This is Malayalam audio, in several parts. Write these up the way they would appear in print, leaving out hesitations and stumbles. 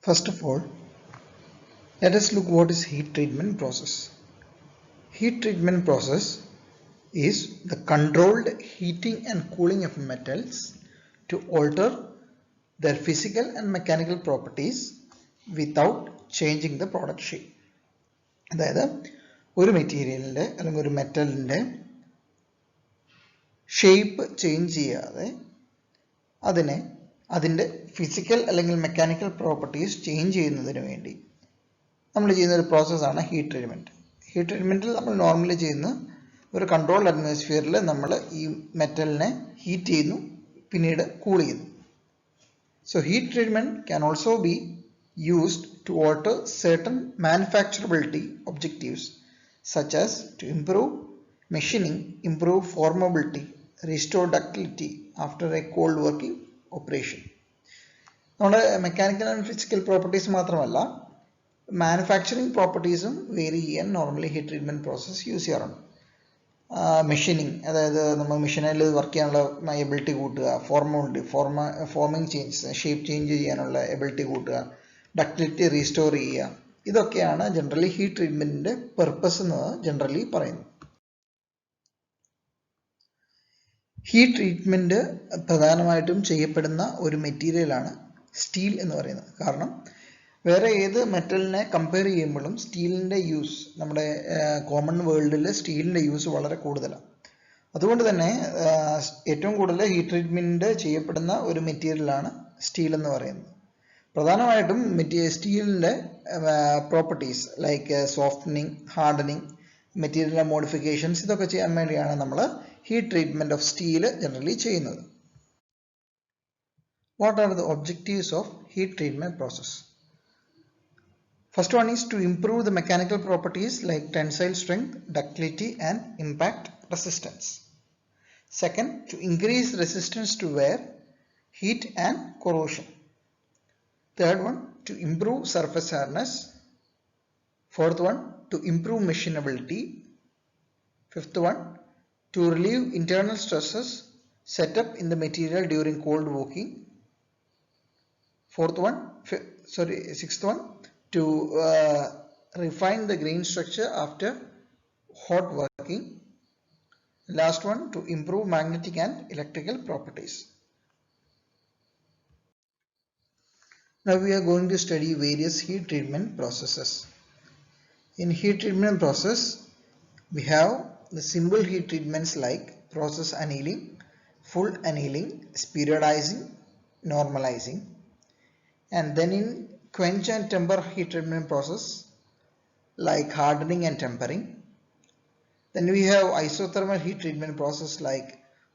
First of all, let us look what is heat treatment process. Heat treatment process is the controlled heating and cooling of metals to alter their physical and mechanical properties without changing the product shape. അതായത് ഒരു മെറ്റീരിയലിൻ്റെ അല്ലെങ്കിൽ ഒരു മെറ്റലിൻ്റെ ഷേപ്പ് ചേഞ്ച് ചെയ്യാതെ അതിൻ്റെ ഫിസിക്കൽ അല്ലെങ്കിൽ മെക്കാനിക്കൽ പ്രോപ്പർട്ടീസ് ചേഞ്ച് ചെയ്യുന്നതിന് വേണ്ടി നമ്മൾ ചെയ്യുന്ന ഒരു പ്രോസസ്സാണ് ഹീറ്റ് ട്രീറ്റ്മെൻറ്റ്. ഹീറ്റ് ട്രീറ്റ്മെൻറ്റിൽ നമ്മൾ നോർമലി ചെയ്യുന്ന ഒരു കൺട്രോൾഡ് അറ്റ്മോസ്ഫിയറിൽ നമ്മൾ ഈ മെറ്റലിനെ ഹീറ്റ് ചെയ്യുന്നു, പിന്നീട് കൂൾ ചെയ്യുന്നു. So heat treatment can also be used to alter certain manufacturability objectives such as to improve machining, improve formability, restore ductility after a cold working operation. നമ്മുടെ മെക്കാനിക്കൽ ആൻഡ് ഫിസിക്കൽ പ്രോപ്പർട്ടീസ് മാത്രമല്ല, മാനുഫാക്ചറിങ് പ്രോപ്പർട്ടീസും വേരി ചെയ്യാൻ normally heat treatment process use ചെയ്യാറുണ്ട്. മെഷീനിങ്, അതായത് നമ്മൾ മെഷീനിൽ വർക്ക് ചെയ്യാനുള്ള എബിലിറ്റി കൂട്ടുക, ഫോമിങ് ചേഞ്ച്, ഷേപ്പ് ചേഞ്ച് ചെയ്യാനുള്ള എബിലിറ്റി കൂട്ടുക, ഡക്ടിലിറ്റി റീസ്റ്റോർ ചെയ്യുക, ഇതൊക്കെയാണ് ജനറലി ഹീറ്റ് ട്രീറ്റ്മെൻറ്റിൻ്റെ പെർപ്പസ് എന്ന് ജനറലി പറയുന്നത്. ഹീറ്റ് ട്രീറ്റ്മെൻറ്റ് പ്രധാനമായിട്ടും ചെയ്യപ്പെടുന്ന ഒരു മെറ്റീരിയലാണ് സ്റ്റീൽ എന്ന് പറയുന്നത്. കാരണം വേറെ ഏത് മെറ്റലിനെ കമ്പയർ ചെയ്യുമ്പോഴും സ്റ്റീലിൻ്റെ യൂസ് നമ്മുടെ കോമൺ വേൾഡിൽ സ്റ്റീലിൻ്റെ യൂസ് വളരെ കൂടുതലാണ്. അതുകൊണ്ട് തന്നെ ഏറ്റവും കൂടുതൽ ഹീറ്റ് ട്രീറ്റ്മെൻറ്റ് ചെയ്യപ്പെടുന്ന ഒരു മെറ്റീരിയലാണ് സ്റ്റീൽ എന്ന് പറയുന്നത്. പ്രധാനമായിട്ടും സ്റ്റീലിൻ്റെ properties like softening, hardening, material modifications, ഇതൊക്കെ ചെയ്യാൻ വേണ്ടിയാണ് നമ്മൾ heat treatment of steel generally ചെയ്യുന്നത്. What are the objectives of heat treatment process? First one is to improve the mechanical properties like tensile strength, ductility and impact resistance. Second, to increase resistance to wear, heat and corrosion. Third one, to improve surface hardness. Fourth one, to improve machinability. Fifth one, to relieve internal stresses set up in the material during cold working. Sixth one, to refine the grain structure after hot working. Last one, to improve magnetic and electrical properties. Now we are going to study various heat treatment processes. In heat treatment process, we have the simple heat treatments like process annealing, full annealing, periodizing, normalizing, and then in quench and temper heat treatment process like hardening and tempering. Then we have isothermal heat treatment process like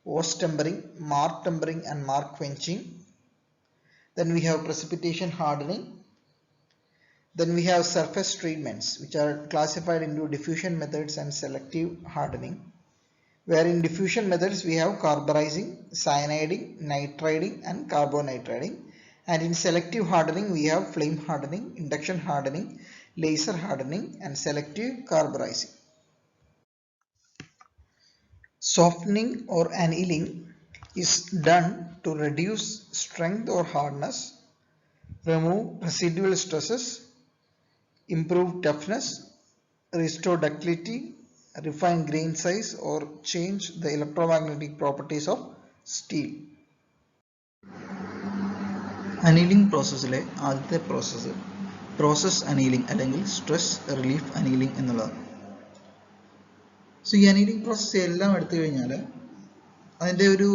Voss tempering, mark tempering and mark quenching. Then we have precipitation hardening. Then we have surface treatments, which are classified into diffusion methods and selective hardening. Where in diffusion methods we have carburizing, cyaniding, nitriding and carbonitriding. And in selective hardening we have flame hardening, induction hardening, laser hardening and selective carburizing. Softening or annealing is done to reduce strength or hardness, remove residual stresses, improve toughness, restore ductility, refine grain size or change the electromagnetic properties of steel. Annealing പ്രോസസ്സിലെ ആദ്യത്തെ പ്രോസസ് അനീലിംഗ് അല്ലെങ്കിൽ സ്ട്രെസ് റിലീഫ് അനീലിംഗ് എന്നുള്ളതാണ്. സോ ഈ അനീലിംഗ് പ്രോസസ്സ് എല്ലാം എടുത്തു കഴിഞ്ഞാൽ അതിൻ്റെ ഒരു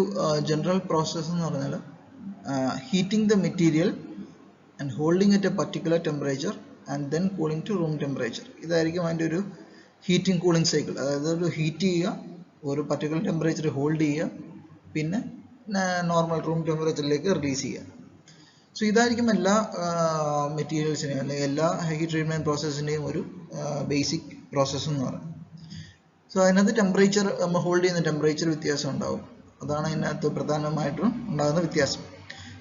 ജനറൽ പ്രോസസ്സ് എന്ന് പറഞ്ഞാൽ heating the material and holding at a particular temperature and then cooling to room temperature. ഇതായിരിക്കും അതിൻ്റെ ഒരു ഹീറ്റിംഗ് കൂളിംഗ് സൈക്കിൾ. അതായത് ഒരു ഹീറ്റ് ചെയ്യുക, ഒരു പർട്ടിക്കുലർ ടെമ്പറേച്ചർ ഹോൾഡ് ചെയ്യുക, പിന്നെ നോർമൽ റൂം ടെമ്പറേച്ചറിലേക്ക് റിലീസ് ചെയ്യുക. സോ ഇതായിരിക്കും എല്ലാ മെറ്റീരിയൽസിനെയും അല്ലെങ്കിൽ എല്ലാ ഹീറ്റ് ട്രീറ്റ്മെൻറ്റ് പ്രോസസ്സിൻ്റെയും ഒരു ബേസിക് പ്രോസസ്സ് എന്ന് പറയുന്നത്. സോ അതിനകത്ത് ടെമ്പറേച്ചർ, നമ്മൾ ഹോൾഡ് ചെയ്യുന്ന ടെമ്പറേച്ചർ വ്യത്യാസം ഉണ്ടാവും. അതാണ് ഇതിനകത്ത് പ്രധാനമായിട്ടും ഉണ്ടാകുന്ന വ്യത്യാസം.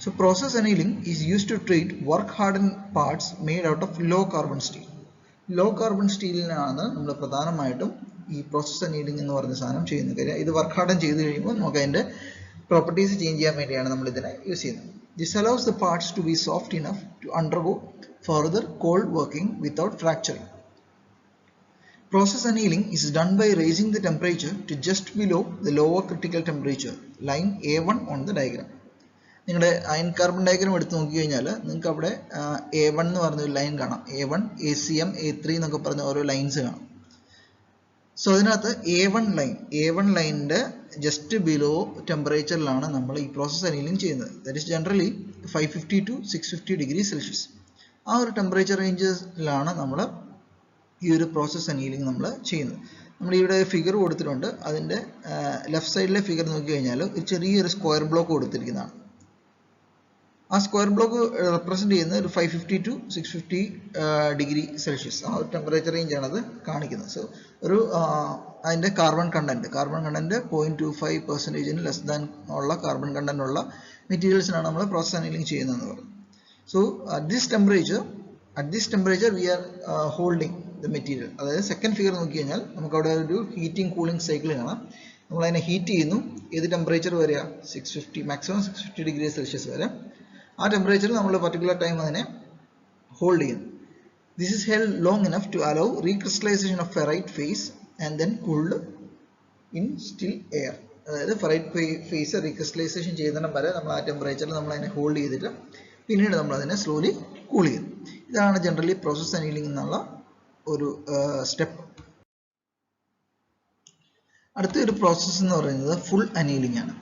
So process annealing is used to treat work harden parts made out of low carbon steel. Low carbon സ്റ്റീലിനാണ് നമ്മൾ പ്രധാനമായിട്ടും ഈ പ്രോസസ് അനീലിംഗ് എന്ന് പറയുന്ന സാധനം ചെയ്യുന്നത്. കാര്യം ഇത് വർക്ക് ഹാർഡൻ ചെയ്ത് കഴിയുമ്പോൾ നമുക്ക് അതിൻ്റെ പ്രോപ്പർട്ടീസ് ചേഞ്ച് ചെയ്യാൻ വേണ്ടിയാണ് നമ്മൾ ഇതിനെ യൂസ് ചെയ്യുന്നത്. This allows the parts to be soft enough to undergo further cold working without fracturing. Process annealing is done by raising the temperature to just below the lower critical temperature, line A1 on the diagram. നിങ്ങളുടെ അയൺ കാർബൺ ഡയഗ്രാം എടുത്ത് നോക്കി കഴിഞ്ഞാൽ നിങ്ങൾക്ക് അവിടെ A1 എന്ന് പറഞ്ഞൊരു ലൈൻ കാണാം. A1, ACM, A3 എന്നൊക്കെ പറഞ്ഞ ഓരോ ലൈൻസ് കാണാം. സോ അതിനകത്ത് A1 ലൈനിൻ്റെ ജസ്റ്റ് ബിലോ ടെമ്പറേച്ചറിലാണ് നമ്മൾ ഈ പ്രോസസ് അനീലിംഗ് ചെയ്യുന്നത്. That is generally 550 to 650 degree Celsius. ആ ഒരു ടെമ്പറേച്ചർ റേഞ്ചസിലാണ് നമ്മൾ ഈ ഒരു പ്രോസസ് അനീലിംഗ് നമ്മൾ ചെയ്യുന്നത്. നമ്മൾ ഇവിടെ ഫിഗർ കൊടുത്തിട്ടുണ്ട്. അതിൻ്റെ ലെഫ്റ്റ് സൈഡിലെ ഫിഗർ നോക്കി കഴിഞ്ഞാൽ ഒരു ചെറിയൊരു സ്ക്വയർ ബ്ലോക്ക് കൊടുത്തിരിക്കുന്നതാണ്. ആ സ്ക്വയർ ബ്ലോക്ക് റെപ്രസെൻറ്റ് ചെയ്യുന്നത് ഒരു 550 to 650 ഡിഗ്രി സെൽഷ്യസ് ആ ഒരു ടെമ്പറേച്ചർ റേഞ്ചാണ് അത് കാണിക്കുന്നത്. സോ ഒരു അതിൻ്റെ കാർബൺ കണ്ടൻറ്റ് 0.25% ലെസ് ദാൻ ഉള്ള കാർബൺ കണ്ടൻറ്റ് ഉള്ള മെറ്റീരിയൽസിനാണ് നമ്മൾ പ്രോസസ് അനീലിംഗ് ചെയ്യുന്നതെന്ന് പറയുന്നത്. So at this temperature we are holding the material. അതായത് സെക്കൻഡ് ഫിഗർ നോക്കി കഴിഞ്ഞാൽ നമുക്ക് അവിടെ ഒരു ഹീറ്റിംഗ് കൂളിംഗ് സൈക്കിൾ കാണാം. നമ്മളതിനെ ഹീറ്റ് ചെയ്യുന്നു. ഏത് ടെമ്പറേച്ചർ വരെയാണ്? 650, മാക്സിമം 650 ഡിഗ്രി സെൽഷ്യസ് വരെ. ആ ടെമ്പറേച്ചറിൽ നമ്മൾ പർട്ടിക്കുലർ ടൈം അതിനെ ഹോൾഡ് ചെയ്യുന്നു. This is held long enough to allow recrystallization of ferrite phase and then cooled in still air. അതായത് ഫെറൈറ്റ് ഫേസ് റീക്രിസ്റ്റലൈസേഷൻ ചെയ്യുന്നിടം വരെ നമ്മൾ ആ ടെമ്പറേച്ചറിൽ നമ്മൾ അതിനെ ഹോൾഡ് ചെയ്തിട്ട് പിന്നീട് നമ്മൾ അതിനെ സ്ലോലി കൂൾ ചെയ്യുന്നു. ഇതാണ് ജനറലി പ്രോസസ് അനീലിംഗ് എന്നുള്ള ഒരു സ്റ്റെപ്പ്. അടുത്ത ഒരു പ്രോസസ്സ് എന്ന് പറയുന്നത് ഫുൾ അനീലിംഗ് ആണ്.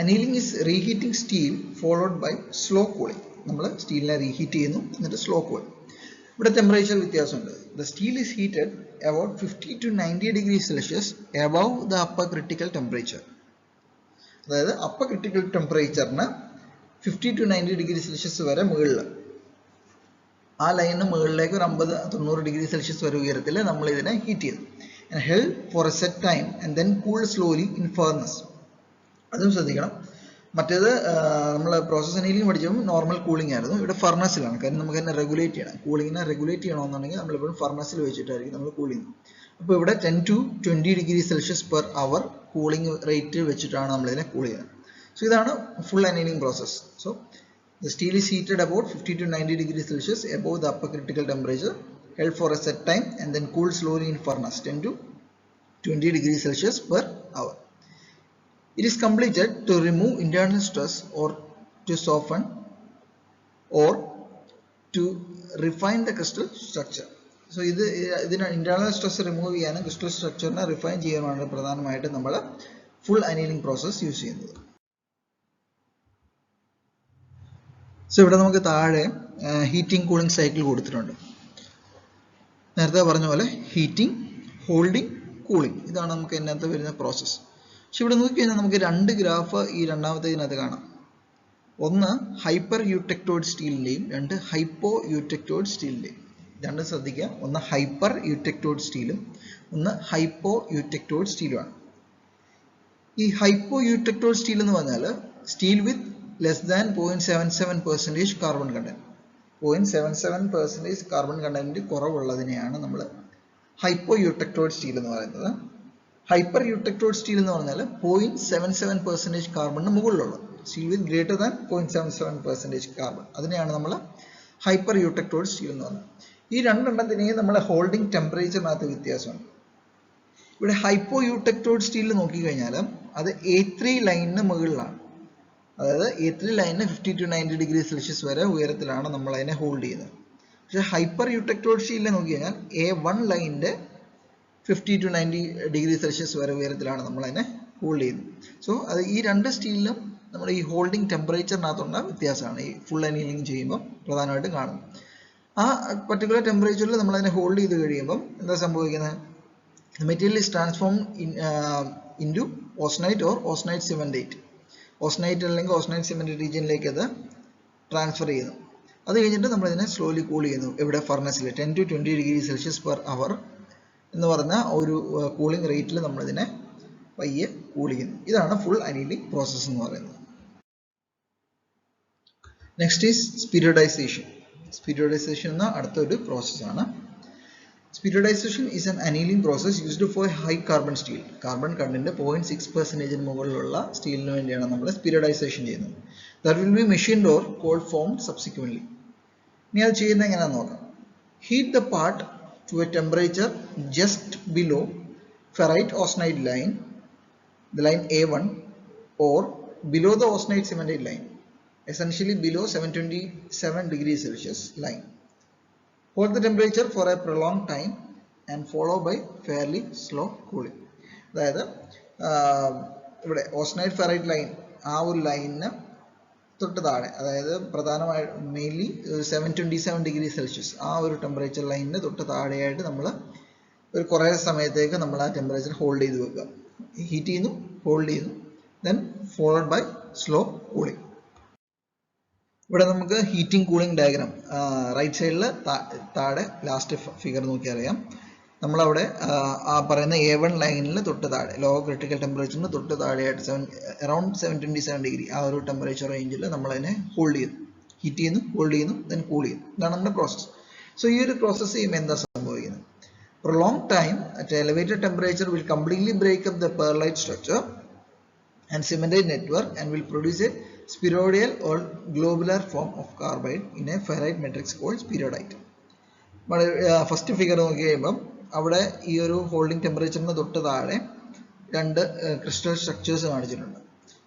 Annealing is reheating steel followed by slow cooling. നമ്മൾ സ്റ്റീലിനെ റീഹീറ്റ് ചെയ്യുന്നു, എന്നിട്ട് സ്ലോ കൂളിംഗ്. ഇവിടെ ടെമ്പറേച്ചർ വ്യത്യാസമുണ്ട്. The steel is heated about 50 to 90 degree Celsius above the upper critical temperature. അതായത് അപ്പർ ക്രിട്ടിക്കൽ ടെമ്പറേച്ചറിന് 50 to 90 ഡിഗ്രി സെൽഷ്യസ് വരെ മുകളിൽ, ആ ലൈനിന് മുകളിലേക്ക് ഒരു 50-90 ഡിഗ്രി സെൽഷ്യസ് വരെ ഉയരത്തിൽ നമ്മൾ ഇതിനെ ഹീറ്റ് ചെയ്തു. And held for a set time and then cooled slowly in furnace. അതും ശ്രദ്ധിക്കണം. മറ്റേത് നമ്മൾ പ്രോസസ് അനീലിംഗ് പഠിച്ചപ്പോൾ നോർമൽ കൂളിംഗ് ആയിരുന്നു. ഇവിടെ ഫർണസിലാണ്. കാരണം നമുക്ക് തന്നെ റെഗുലേറ്റ് ചെയ്യണം. കൂളിങ്ങിനെ റെഗുലേറ്റ് ചെയ്യണമെന്നുണ്ടെങ്കിൽ നമ്മളിപ്പോഴും ഫർണസിൽ വെച്ചിട്ടായിരിക്കും നമ്മൾ കൂൾ ചെയ്യുന്നത്. അപ്പോൾ ഇവിടെ 10 to 20 degree Celsius per hour cooling rate വെച്ചിട്ടാണ് നമ്മളിതിനെ കൂൾ ചെയ്യുന്നത്. സോ ഇതാണ് full annealing process. So the steel is heated about 50 to 90 degrees Celsius above the upper critical temperature, held for a set time and then cooled slowly in furnace 10 to 20 degrees Celsius per hour. It is completed to remove internal stress or to soften or to refine the crystal structure. So ഇതിന് internal stress remove ചെയ്യാനും crystal structure നെ refine ചെയ്യാനാണ് പ്രധാനമായിട്ട് നമ്മൾ full annealing process യൂസ് ചെയ്യുന്നത്. സോ ഇവിടെ നമുക്ക് താഴെ ഹീറ്റിംഗ് കൂളിംഗ് സൈക്കിൾ കൊടുത്തിട്ടുണ്ട്. നേരത്തെ പറഞ്ഞ പോലെ ഹീറ്റിംഗ്, ഹോൾഡിംഗ്, കൂളിംഗ്, ഇതാണ് നമുക്ക് ഇതിനകത്ത് വരുന്ന പ്രോസസ്സ്. പക്ഷെ ഇവിടെ നോക്കിക്കഴിഞ്ഞാൽ നമുക്ക് രണ്ട് ഗ്രാഫ് ഈ രണ്ടാമത്തെ ഇതിനകത്ത് കാണാം. ഒന്ന് ഹൈപ്പർ യൂടെക്ടോയിഡ് സ്റ്റീലിൻ്റെയും രണ്ട് ഹൈപ്പോ യൂടെക്ടോയിഡ് സ്റ്റീലിൻ്റെയും. രണ്ട് ശ്രദ്ധിക്കുക, ഒന്ന് ഹൈപ്പർ യൂടെക്ടോയിഡ് സ്റ്റീലും ഒന്ന് ഹൈപ്പോ യൂടെക്ടോയിഡ് സ്റ്റീലുമാണ്. ഈ ഹൈപ്പോ യൂടെക്ടോയിഡ് സ്റ്റീൽ എന്ന് പറഞ്ഞാൽ steel with less than 0.77% carbon content. 0.77% carbon content കുറവുള്ളതിനെയാണ് നമ്മൾ ഹൈപ്പോ യൂടെക്ടോയിഡ് സ്റ്റീൽ എന്ന് പറയുന്നത്. ഹൈപ്പർ യൂടെക്ടോയിഡ് സ്റ്റീൽ എന്ന് പറഞ്ഞാൽ 0.77% കാർബണിന് മുകളിലുള്ള സ്റ്റീൽ വിത്ത് ഗ്രേറ്റർ ദാൻ 0.77% കാർബൺ, അതിനെയാണ് നമ്മൾ ഹൈപ്പർ യൂടെക്ടോയിഡ് സ്റ്റീൽ എന്ന് പറയുന്നത്. ഈ രണ്ടെണ്ണത്തിനെയും നമ്മളെ ഹോൾഡിംഗ് ടെമ്പറേച്ചറിനകത്ത് വ്യത്യാസമുണ്ട്. ഇവിടെ ഹൈപ്പോ യൂടെക്ടോയിഡ് സ്റ്റീൽ നോക്കിക്കഴിഞ്ഞാൽ അത് A3 ലൈനിന് മുകളിലാണ്. അതായത് A3 ലൈനിന് 50 to 90 ഡിഗ്രി സെൽഷ്യസ് വരെ ഉയരത്തിലാണ് നമ്മൾ അതിനെ ഹോൾഡ് ചെയ്യുന്നത്. പക്ഷേ ഹൈപ്പർ യൂടെക്ടോയിഡ് സ്റ്റീലിനെ നോക്കി കഴിഞ്ഞാൽ A1 ലൈനിൻ്റെ 50 to 90 ഡിഗ്രി സെൽഷ്യസ് വരെ ഉയരത്തിലാണ് നമ്മൾ അതിനെ ഹോൾഡ് ചെയ്യുന്നത്. സോ അത് ഈ രണ്ട് സ്റ്റീലിലും നമ്മുടെ ഈ ഹോൾഡിംഗ് ടെമ്പറേച്ചറിനകത്തുള്ള വ്യത്യാസമാണ് ഈ ഫുൾ അനീലിംഗ് ചെയ്യുമ്പോൾ പ്രധാനമായിട്ടും കാണുന്നത്. ആ പർട്ടിക്കുലർ ടെമ്പറേച്ചറിൽ നമ്മൾ അതിനെ ഹോൾഡ് ചെയ്ത് കഴിയുമ്പം എന്താ സംഭവിക്കുന്നത്? Material is transform into austenite or austenite cementite. Austenite അല്ലെങ്കിൽ ഓസ്നൈറ്റ് സിമൻറ്റ് റീജിയനിലേക്ക് അത് ട്രാൻസ്ഫർ ചെയ്യുന്നു. അത് കഴിഞ്ഞിട്ട് നമ്മളിതിനെ സ്ലോലി കൂൾ ചെയ്യുന്നു. ഇവിടെ ഫർണസിൽ 10 to 20 degree Celsius per hour എന്ന് പറഞ്ഞ ഒരു കൂളിംഗ് റേറ്റിൽ നമ്മളിതിനെ പയ്യെ കൂൾ ചെയ്യുന്നു. ഇതാണ് ഫുൾ അനീലിംഗ് പ്രോസസ്സ് എന്ന് പറയുന്നത്. Next is സ്പീരിയോഡൈസേഷൻ. സ്പീരിയോഡൈസേഷൻ എന്ന അടുത്തൊരു പ്രോസസ്സാണ്. Spheroidization is an annealing process used for high carbon steel. Carbon content 0.6% മുകളിലുള്ള സ്റ്റീലിന് വേണ്ടിയാണ് നമ്മൾ സ്പീരിയോഡൈസേഷൻ ചെയ്യുന്നത്. that will be machined or cold formed subsequently. ഇനി അത് ചെയ്യുന്നത് എങ്ങനെയാണെന്ന് നോക്കാം. Heat the part to a temperature just below ferrite austenite line, the line A1, or below the austenite cementite line, essentially below 727 degrees Celsius line. Hold the temperature for a prolonged time and follow by fairly slow cooling. അതായത് ഇവിടെ ഓസ്റ്റനൈറ്റ് ഫെറൈറ്റ് ലൈൻ ആ ഒരു ലൈനിന് തൊട്ട് താഴെ, അതായത് പ്രധാനമായും മെയിൻലി 727 ഡിഗ്രി സെൽഷ്യസ് ആ ഒരു ടെമ്പറേച്ചർ ലൈനിന് തൊട്ട് താഴെയായിട്ട് നമ്മൾ ഒരു കുറേ സമയത്തേക്ക് നമ്മൾ ആ ടെമ്പറേച്ചർ ഹോൾഡ് ചെയ്ത് വെക്കുക. ഹീറ്റ് ചെയ്യുന്നു, ഹോൾഡ് ചെയ്യുന്നു, then followed by slow cooling. ഇവിടെ നമുക്ക് ഹീറ്റിംഗ് കൂളിംഗ് ഡയഗ്രാം റൈറ്റ് സൈഡിൽ താഴെ ലാസ്റ്റ് ഫിഗർ നോക്കി അറിയാം. നമ്മളവിടെ ആ പറയുന്ന A1 ലൈനിൽ തൊട്ട് താഴെ ലോ ക്രിട്ടിക്കൽ ടെമ്പറേച്ചറിന് തൊട്ട് താഴെയായിട്ട് അറൌണ്ട് 727 ഡിഗ്രി ആ ഒരു ടെമ്പറേച്ചർ റേഞ്ചിൽ നമ്മളതിനെ ഹോൾഡ് ചെയ്യുന്നു, ഹീറ്റ് ചെയ്യുന്നു, ഹോൾഡ് ചെയ്യുന്നു, ദെൻ കൂൾ ചെയ്യുന്നു. ഇതാണ് നമ്മുടെ പ്രോസസ്സ്. സോ ഈ ഒരു പ്രോസസ്സ് ചെയ്യുമ്പോൾ എന്താ സംഭവിക്കുന്നത്? Prolonged time at elevated temperature will completely break up the perlite structure and cementite network and will produce a spheroidal or globular form of carbide in a ferrite matrix called spheroidite. First figure നോക്കി കഴിയുമ്പം അവിടെ ഈ ഒരു ഹോൾഡിംഗ് ടെമ്പറേച്ചറിന് തൊട്ട് താഴെ രണ്ട് ക്രിസ്റ്റൽ സ്ട്രക്ചേഴ്സ് കാണിച്ചിട്ടുണ്ട്.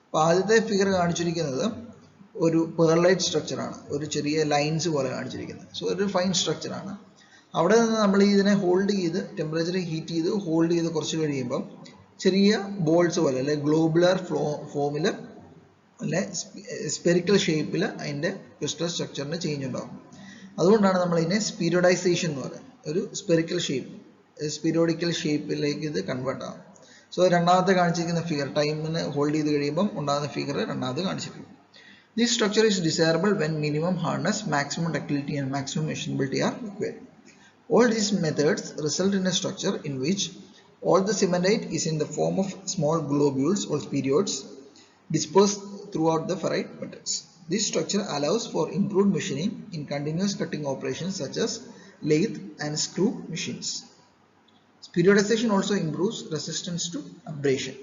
അപ്പോൾ ആദ്യത്തെ ഫിഗർ കാണിച്ചിരിക്കുന്നത് ഒരു പെർലൈറ്റ് സ്ട്രക്ചറാണ്, ഒരു ചെറിയ ലൈൻസ് പോലെ കാണിച്ചിരിക്കുന്നത്. സോ ഒരു ഫൈൻ സ്ട്രക്ചറാണ്. അവിടെ നിന്ന് നമ്മൾ ഇതിനെ ഹോൾഡ് ചെയ്ത് ടെമ്പറേച്ചർ ഹീറ്റ് ചെയ്ത് ഹോൾഡ് ചെയ്ത് കുറച്ച് കഴിയുമ്പം ചെറിയ ബോൾസ് പോലെ അല്ലെ ഗ്ലോബുലർ ഫോമിൽ അല്ലെ സ്പെറിക്കൽ ഷേപ്പിൽ അതിൻ്റെ ക്രിസ്റ്റൽ സ്ട്രക്ചറിന് ചേഞ്ച് ഉണ്ടാകും. അതുകൊണ്ടാണ് നമ്മൾ ഇതിനെ സ്പീരിയോഡൈസേഷൻ എന്ന് പറയുന്നത്. ഒരു സ്പെറിക്കൽ ഷേപ്പ്, സ്പീരിയോഡിക്കൽ ഷേപ്പിലേക്ക് ഇത് കൺവേർട്ട് ആകും. സോ രണ്ടാമത്തെ കാണിച്ചിരിക്കുന്ന ഫിഗർ ടൈമിന് ഹോൾഡ് ചെയ്ത് കഴിയുമ്പം ഉണ്ടാകുന്ന ഫിഗർ രണ്ടാമത് കാണിച്ചിരിക്കും. This structure is desirable when minimum hardness, maximum ductility and maximum machinability are required. All these methods result in a structure in which all the cementite is in the form of small globules or spheroids dispersed throughout the ferrite matrix. This structure allows for improved machining in continuous cutting operations such as lathe and screw machines. Spheroidization also improves resistance to abrasion.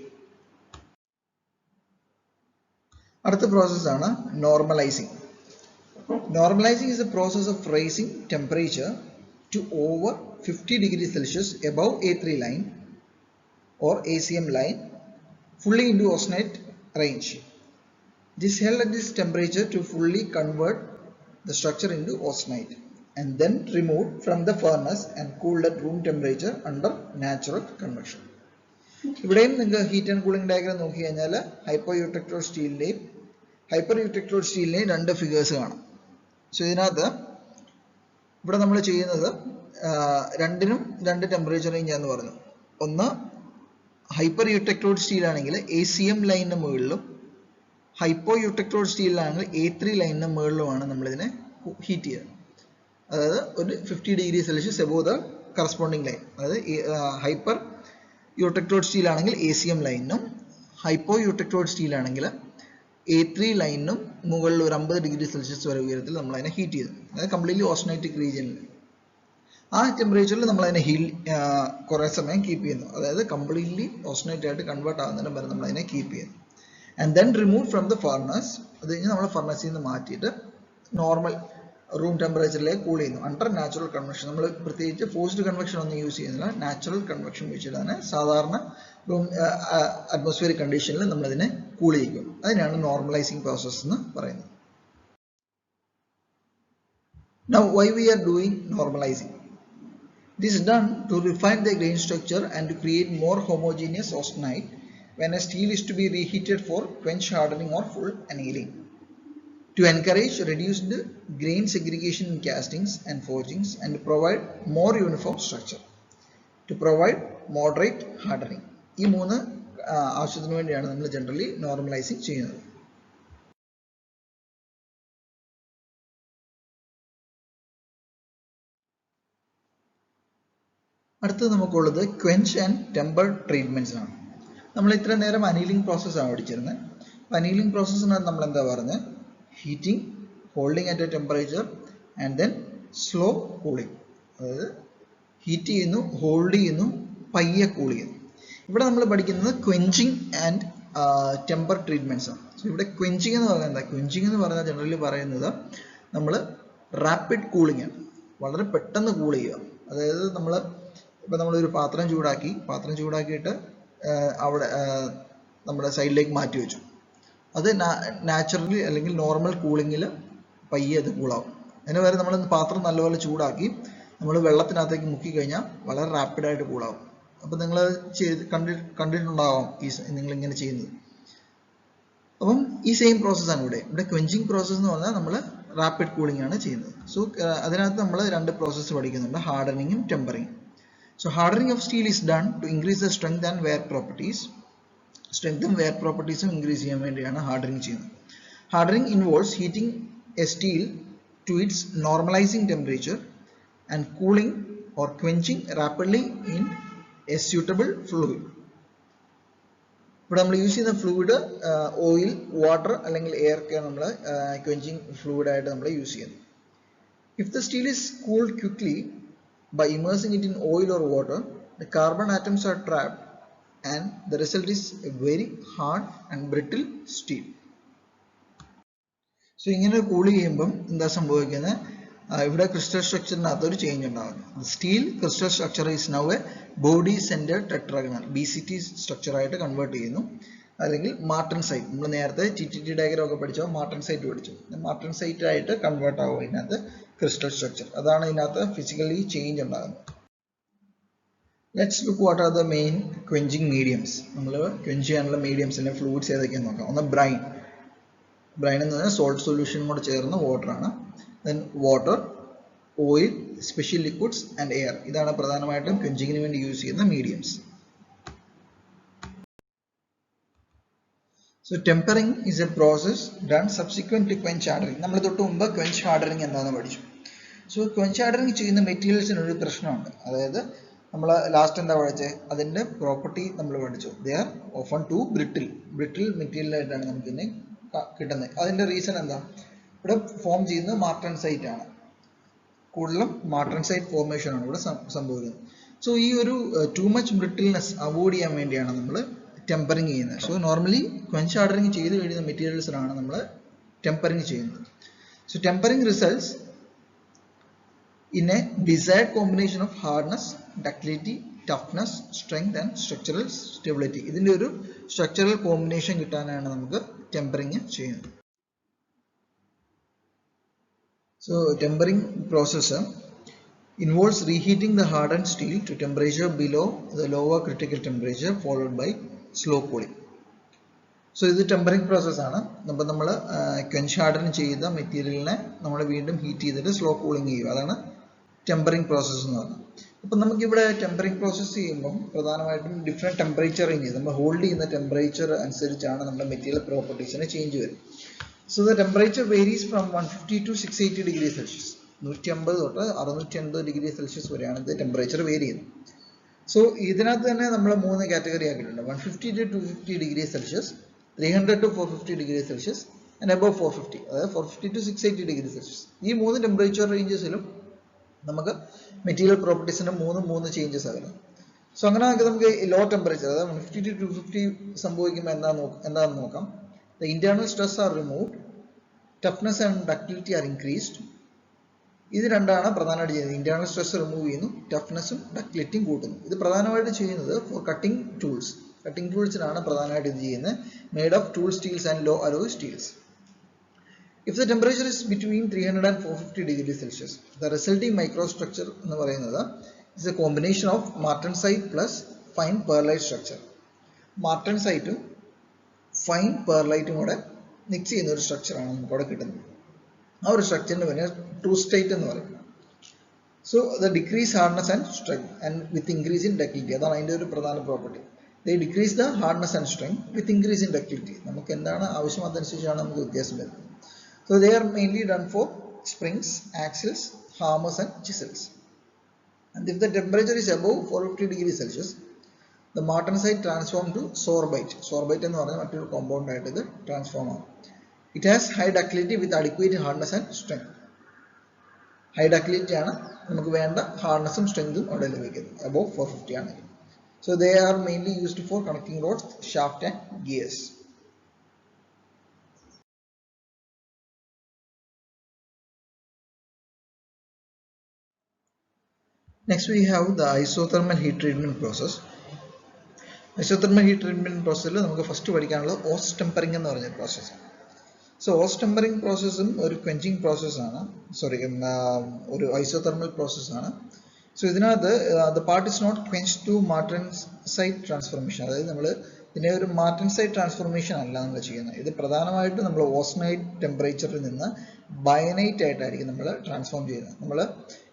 അടുത്ത പ്രോസസ്സാണ് normalising. Normalizing is the process of raising temperature to over 50 degrees Celsius above A3 line or ACM line fully into austenite range. It is held at this temperature to fully convert the structure into austenite and then removed from the furnace and cooled at room temperature under natural convection. ഇവിടെയും നിങ്ങൾക്ക് ഹീറ്റ് ആൻഡ് കൂളിംഗ് ഡയഗ്രാം നോക്കി കഴിഞ്ഞാൽ ഹൈപ്പോയൂട്ടെക്ടോഡ് സ്റ്റീലിൻ്റെയും ഹൈപ്പർ യൂട്ടെക്ടോഡ് സ്റ്റീലിൻ്റെയും രണ്ട് ഫിഗേഴ്സ് കാണാം. സോ ഇതിനകത്ത് ഇവിടെ നമ്മൾ ചെയ്യുന്നത് രണ്ടിനും രണ്ട് ടെമ്പറേച്ചർ റേഞ്ച് ആണെന്ന് പറഞ്ഞു. ഒന്ന് ഹൈപ്പർ യൂട്ടെക്ടോഡ് സ്റ്റീൽ ആണെങ്കിൽ ACM ലൈനിന് മുകളിലും ഹൈപ്പോ യൂട്ടെക്ടോഡ് സ്റ്റീലിലാണെങ്കിൽ A3 ലൈനിന് മുകളിലുമാണ് നമ്മളിതിനെ ഹീറ്റ് ചെയ്യുന്നത്. അതായത് ഒരു 50 degree Celsius above the corresponding line. അതായത് ഹൈപ്പർ യൂട്ടെക്ടോഡ് സ്റ്റീൽ ആണെങ്കിൽ ACM ലൈനിനും ഹൈപ്പോ യൂട്ടെക്ടോഡ് സ്റ്റീൽ ആണെങ്കിൽ A3 ലൈനിനും മുകളിൽ ഒരു 50 ഡിഗ്രി സെൽഷ്യസ് വരെ ഉയരത്തിൽ നമ്മൾ അതിനെ ഹീറ്റ് ചെയ്തു. അതായത് കംപ്ലീറ്റ്ലി ഓസ്റ്റനൈറ്റിക് റീജിയനിൽ ആ ടെമ്പറേച്ചറിൽ നമ്മൾ അതിനെ കുറേ സമയം കീപ്പ് ചെയ്യുന്നു. അതായത് കംപ്ലീറ്റ്ലി ഓസ്റ്റനൈറ്റ് ആയിട്ട് കൺവേർട്ട് ആകുന്നതിന് വരെ നമ്മൾ അതിനെ കീപ്പ് ചെയ്യുന്നു. And then remove from the furnace. അത് കഴിഞ്ഞ് നമ്മൾ ഫർണസിൽ നിന്ന് മാറ്റിയിട്ട് നോർമൽ റൂം ടെമ്പറേച്ചറിലേക്ക് കൂൾ ചെയ്യുന്നു അണ്ടർ നാച്ചുറൽ കൺവെക്ഷൻ. നമ്മൾ പ്രത്യേകിച്ച് ഫോഴ്സ്ഡ് കൺവെക്ഷൻ ഒന്നും യൂസ് ചെയ്യുന്നില്ല, നാച്ചുറൽ കൺവെക്ഷൻ വെച്ചിട്ട് തന്നെ സാധാരണ റൂം അറ്റ്മോസ്ഫിയറിക് കണ്ടീഷനിൽ നമ്മളതിനെ കൂൾ ചെയ്യിക്കും. അതിനാണ് നോർമലൈസിങ് പ്രോസസ് എന്ന് പറയുന്നത്. Now why we are doing normalizing? It is done to refine the grain structure and to create more homogeneous austenite when a steel is to be reheated for quench hardening or full annealing. To encourage reduced grain segregation in castings and forgings and to provide more uniform structure. To provide moderate hardening. ഈ മൂന്ന് ആവശ്യത്തിന് വേണ്ടിയാണ് നമ്മൾ ജനറലി നോർമലൈസിങ് ചെയ്യുന്നത്. അടുത്തത് നമുക്കുള്ളത് ക്വെഞ്ച് ആൻഡ് ടെമ്പർ ട്രീറ്റ്മെന്റ്സ് ആണ്. നമ്മൾ ഇത്ര നേരം അനീലിംഗ് പ്രോസസ്സാണ് പഠിച്ചിരുന്നത്. അനീലിംഗ് പ്രോസസ്സിനകത്ത് നമ്മൾ എന്താ പറഞ്ഞത്? Heating, holding at A temperature and then slow cooling. അതായത് ഹീറ്റ് ചെയ്യുന്നു, ഹോൾഡ് ചെയ്യുന്നു, പയ്യെ കൂൾ ചെയ്യുന്നു. ഇവിടെ നമ്മൾ പഠിക്കുന്നത് ക്വെഞ്ചിങ് ആൻഡ് ടെമ്പർ ട്രീറ്റ്മെന്റ്സ് ആണ്. സോ ഇവിടെ ക്വെഞ്ചിങ് എന്ന് പറഞ്ഞാൽ എന്താ? ക്വെഞ്ചിങ് എന്ന് പറഞ്ഞാൽ ജനറലി പറയുന്നത് നമ്മൾ റാപ്പിഡ് കൂളിംഗ് ആണ്, വളരെ പെട്ടെന്ന് കൂൾ ചെയ്യുക. അതായത് ഇപ്പം നമ്മളൊരു പാത്രം ചൂടാക്കിയിട്ട് അവിടെ നമ്മുടെ സൈഡിലേക്ക് മാറ്റി വെച്ചു. അത് നാച്ചുറലി അല്ലെങ്കിൽ നോർമൽ കൂളിങ്ങിൽ പയ്യെ അത് കൂളാവും. അതിന് വരെ നമ്മൾ പാത്രം നല്ലപോലെ ചൂടാക്കി നമ്മൾ വെള്ളത്തിനകത്തേക്ക് മുക്കി കഴിഞ്ഞാൽ വളരെ റാപ്പിഡായിട്ട് കൂളാവും. അപ്പം നിങ്ങൾ കണ്ടിട്ടുണ്ടാവാം നിങ്ങൾ ഇങ്ങനെ ചെയ്യുന്നത്. അപ്പം ഈ സെയിം പ്രോസസ്സാണ് ഇവിടെ ക്വെഞ്ചിങ് പ്രോസസ്സ് എന്ന് പറഞ്ഞാൽ നമ്മൾ റാപ്പിഡ് കൂളിംഗ് ആണ് ചെയ്യുന്നത്. സോ അതിനകത്ത് നമ്മൾ രണ്ട് പ്രോസസ്സ് പഠിക്കുന്നുണ്ട്, ഹാർഡനിങ്ങും ടെമ്പറിങ്ങും. So hardening of steel is done to increase the strength and wear properties. സ്ട്രെങ്തും വെയർ പ്രോപ്പർട്ടീസും ഇൻക്രീസ് ചെയ്യാൻ വേണ്ടിയാണ് ഹാർഡനിങ് ചെയ്യുന്നത്. Hardening involves heating a steel to its normalising temperature and cooling or quenching rapidly in a suitable fluid. ഇവിടെ നമ്മൾ യൂസ് ചെയ്യുന്ന ഫ്ലൂയിഡ് ഓയിൽ, വാട്ടർ അല്ലെങ്കിൽ എയർ ഒക്കെ നമ്മൾ ക്വെഞ്ചിങ് ഫ്ലൂയിഡ് ആയിട്ട് നമ്മൾ യൂസ് ചെയ്യുന്നു. If the steel is cooled quickly by immersing it in oil or water, the carbon atoms are trapped and the result is a very hard and brittle steel. So ഇങ്ങനെ കൂൾ ചെയ്യുമ്പം എന്താ സംഭവിക്കുന്നത്? ഇവിടെ ക്രിസ്റ്റൽ സ്ട്രക്ചറിനകത്ത് ഒരു ചേഞ്ച് ഉണ്ടാകുന്നു. Steel crystal structure is now a body centred tetragonal BCT structure ആയിട്ട് കൺവേർട്ട് ചെയ്യുന്നു. അല്ലെങ്കിൽ മാർട്ടൻസൈറ്റ്, നമ്മൾ നേരത്തെ TTT ഡയഗ്രം ഒക്കെ പഠിച്ചോ, മാർട്ടൻസൈറ്റ് പഠിച്ചു. മാർട്ടൻസൈറ്റ് ആയിട്ട് കൺവേർട്ട് ആവും ഇതിനകത്ത് ക്രിസ്റ്റൽ സ്ട്രക്ചർ. അതാണ് ഇതിനകത്ത് ഫിസിക്കലി ചേഞ്ച് ഉണ്ടാകുന്നത്. Let's look what are the main quenching mediums. നമ്മൾ ക്വെഞ്ച് ചെയ്യാനുള്ള മീഡിയംസ് അല്ലെങ്കിൽ ഫ്ലൂയിഡ്സ് ഏതൊക്കെയാണെന്ന് നോക്കാം. ഒന്ന് ബ്രൈൻ എന്ന് പറഞ്ഞാൽ സോൾട്ട് സൊല്യൂഷനും കൂടെ ചേർന്ന വാട്ടറാണ്. Then water, oil, special liquids and air. ഇതാണ് പ്രധാനമായിട്ടും ക്വെഞ്ചിങ്ങിന് വേണ്ടി യൂസ് ചെയ്യുന്ന mediums. So tempering is a process done subsequent to quench hardening. നമ്മൾ തൊട്ട് മുമ്പ് quench hardening എന്താണെന്ന് പഠിച്ചു. സോ quench hardening ചെയ്യുന്ന മെറ്റീരിയൽസിന് ഒരു പ്രശ്നമുണ്ട്. അതായത് നമ്മൾ ലാസ്റ്റ് എന്താ പഠിച്ചത്? അതിൻ്റെ പ്രോപ്പർട്ടി നമ്മൾ പഠിച്ചു. They are often to brittle material ആയിട്ടാണ് നമുക്ക് ഇതിനെ കിട്ടുന്നത്. അതിൻ്റെ റീസൺ എന്താ? ഇവിടെ ഫോം ചെയ്യുന്നത് മാർട്ടൻസൈറ്റ് ആണ്. കൂടുതലും മാർട്ടൻസൈറ്റ് ഫോർമേഷൻ ആണ് ഇവിടെ സംഭവിക്കുന്നത്. സോ ഈ ഒരു ടു മച്ച് ബ്രിട്ടിൽനെസ് അവോയ്ഡ് ചെയ്യാൻ വേണ്ടിയാണ് നമ്മൾ ടെമ്പറിങ് ചെയ്യുന്നത്. സോ നോർമലി ക്വെഞ്ച് ഹാർഡനിങ് ചെയ്ത് കഴിയുന്ന മെറ്റീരിയൽസിനാണ് നമ്മൾ ടെമ്പറിങ് ചെയ്യുന്നത്. So tempering results in A desired combination of hardness, ductility, toughness, strength and structural stability. ഇതിൻ്റെ ഒരു സ്ട്രക്ചറൽ കോമ്പിനേഷൻ കിട്ടാനാണ് നമുക്ക് ടെമ്പറിങ് ചെയ്യുന്നത്. So tempering process involves reheating the hardened steel to temperature below the lower critical temperature followed by slow cooling. So ഇത് ടെമ്പറിങ് പ്രോസസ്സാണ്. അപ്പം നമ്മൾ ക്വെഞ്ച് ഹാർഡൻ ചെയ്ത മെറ്റീരിയലിനെ നമ്മൾ വീണ്ടും ഹീറ്റ് ചെയ്തിട്ട് സ്ലോ കൂളിംഗ് ചെയ്യുക. അതാണ് ടെമ്പറിങ് പ്രോസസ്സ് എന്ന് പറയുന്നത്. അപ്പം നമുക്കിവിടെ ടെമ്പറിങ് പ്രോസസ്സ് ചെയ്യുമ്പം പ്രധാനമായിട്ടും ഡിഫറെൻറ്റ് ടെമ്പറേച്ചർ റേഞ്ച്, നമ്മൾ ഹോൾഡ് ചെയ്യുന്ന ടെമ്പറേച്ചർ അനുസരിച്ചാണ് നമ്മുടെ മെറ്റീരിയൽ പ്രോപ്പർട്ടീസിന് ചേഞ്ച് വരും. So the temperature varies from 150 to 680 degree Celsius. 150 തൊട്ട് 680 ഡിഗ്രി സെൽഷ്യസ് വരെയാണ് ഇത് ടെമ്പറേച്ചർ വേരി ചെയ്യുന്നത്. സോ ഇതിനകത്ത് തന്നെ നമ്മൾ 3 കാറ്റഗറി ആക്കിയിട്ടുണ്ട്. 150 to 250 degree Celsius, 300 to 450 degree Celsius and above 450, അതായത് 450 to 680 ഡിഗ്രി സെൽഷ്യസ്. ഈ 3 ടെമ്പറേച്ചർ റേഞ്ചസിലും നമുക്ക് മെറ്റീരിയൽ പ്രോപ്പർട്ടീസിന് 3 ചേഞ്ചസ് ആകുന്നത്. സോ അങ്ങനെ നമുക്ക് ലോ ടെമ്പറേച്ചർ, അതായത് 150 to 250 സംഭവിക്കുമ്പോൾ എന്താണെന്ന് നോക്കാം. The internal stress are removed, toughness and ductility R increased. ഇത് രണ്ടാണ് പ്രധാനമായിട്ട് ചെയ്യുന്നത്. ഇന്റേണൽ സ്ട്രെസ് റിമൂവ് ചെയ്യുന്നു, ടഫ്നെസ്സും ഡക്റ്റിലിറ്റിയും കൂട്ടുന്നു. ഇത് പ്രധാനമായിട്ട് ചെയ്യുന്നത് ഫോർ കട്ടിംഗ് ടൂൾസ്. കട്ടിംഗ് ടൂൾസിനാണ് പ്രധാനമായിട്ട് ഇത് ചെയ്യുന്നത്. Made of tool steels and low alloy steels. If the temperature is between 300 and 450 degree Celsius, the resulting microstructure എന്ന് പറയുന്നത് is a combination of martensite plus fine pearlite structure. മാർട്ടൻസൈറ്റും ഫൈൻ പെർലൈറ്റും കൂടെ മിക്സ് ചെയ്യുന്ന ഒരു സ്ട്രക്ചറാണ് നമുക്ക് അവിടെ കിട്ടുന്നത്. ആ ഒരു സ്ട്രക്ചറിന് പിന്നെ ട്രൂ സ്റ്റേറ്റ് എന്ന് പറയും. So the decrease hardness and strength and with increase in ductility. അതാണ് അതിൻ്റെ ഒരു പ്രധാന property. They decrease the hardness and strength with increase in ductility. നമുക്ക് എന്താണ് ആവശ്യം അതനുസരിച്ചാണ് നമുക്ക് വ്യത്യാസം വരുന്നത്. So they are mainly done for springs, axles, hammers and chisels. And if the temperature is above 450 degree Celsius, the martensite transform to sorbite. Sorbite എന്ന് പറഞ്ഞാൽ മറ്റൊരു കോമ്പൗണ്ട് ആയിട്ട് ഇത് ട്രാൻസ്ഫോം ആകും. It has high ductility with adequate hardness and strength. High ductility ആണ്, നമുക്ക് വേണ്ട ഹാർഡ്നെസ്സും സ്ട്രെങ്തും അവിടെ ലഭിക്കുന്നത്. അബവ് 450 ആണെങ്കിൽ. So they are mainly used for connecting rods, shaft and gears. Next we have the isothermal heat treatment process. Isothermal heat treatment process we will first Ost tempering process. So Ost tempering process is a quenching process, sorry, isothermal process. So the part is not quenched to Martensite transformation. That is, we have Martensite transformation. This is the austenite temperature bainite transform.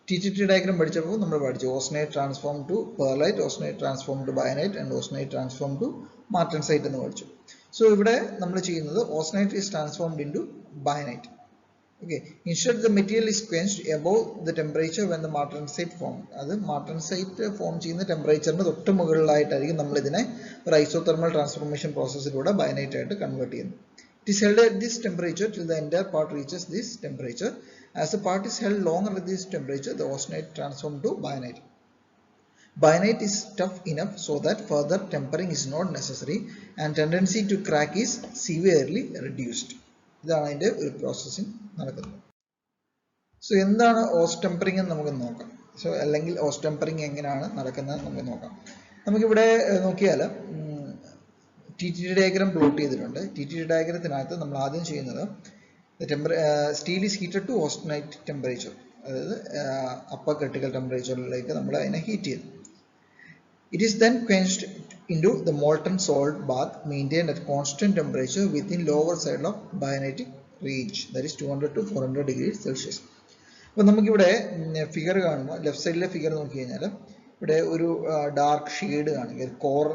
TTT diagram austenite transform to pearlite, austenite transform to bainite, and austenite transform to Martensite. So here austenite is transformed into bainite. Okay. Instead, the material is quenched above the temperature when the martensite form. That is, martensite form ചെയ്യുന്ന ടെമ്പറേച്ചറിന് തൊട്ട് മുകളിലായിട്ടായിരിക്കും നമ്മൾ ഇതിനെ ഒരു isothermal transformation processിലൂടെ bainite ആയിട്ട് convert ചെയ്യുന്നത്. It is held at this temperature till the entire part reaches this temperature. As the part is held longer at this temperature, the austenite transforms to bainite. Bainite is tough enough so that further tempering is not necessary and tendency to crack is severely reduced. ഇതാണ് അതിന്റെ ഒരു പ്രോസസ്സിംഗ് നടക്കുന്നത്. സോ എന്താണ് ഓസ്റ്റ് ടെമ്പറിംഗ് എന്ന് നമുക്ക് നോക്കാം. സോ അല്ലെങ്കിൽ ഓസ്റ്റ് ടെമ്പറിംഗ് എങ്ങനെയാണ് നടക്കുന്നത് നമുക്ക് നോക്കാം. നമുക്കിവിടെ നോക്കിയാൽ TTT ഡയഗ്രാം പ്ലോട്ട് ചെയ്തിട്ടുണ്ട്. TTT ഡയഗ്രത്തിനകത്ത് നമ്മൾ ആദ്യം ചെയ്യുന്നത് steel is heated to austenite temperature, അതായത് അപ്പർ ക്രിട്ടിക്കൽ ടെമ്പറേച്ചറിലേക്ക് നമ്മൾ അതിനെ ഹീറ്റ് ചെയ്യുന്നു. It is then quenched into the molten salt bath maintained at constant temperature within lower side of bainitic range, that is 200 to 400 degrees Celsius. അപ്പോൾ നമുക്കിവിടെ ഫിഗർ കാണുമ്പോൾ ലെഫ്റ്റ് സൈഡിലെ ഫിഗർ നോക്കി കഴിഞ്ഞാൽ ഇവിടെ ഒരു ഡാർക്ക് ഷെയ്ഡ് കാണിക്കുക, കോർ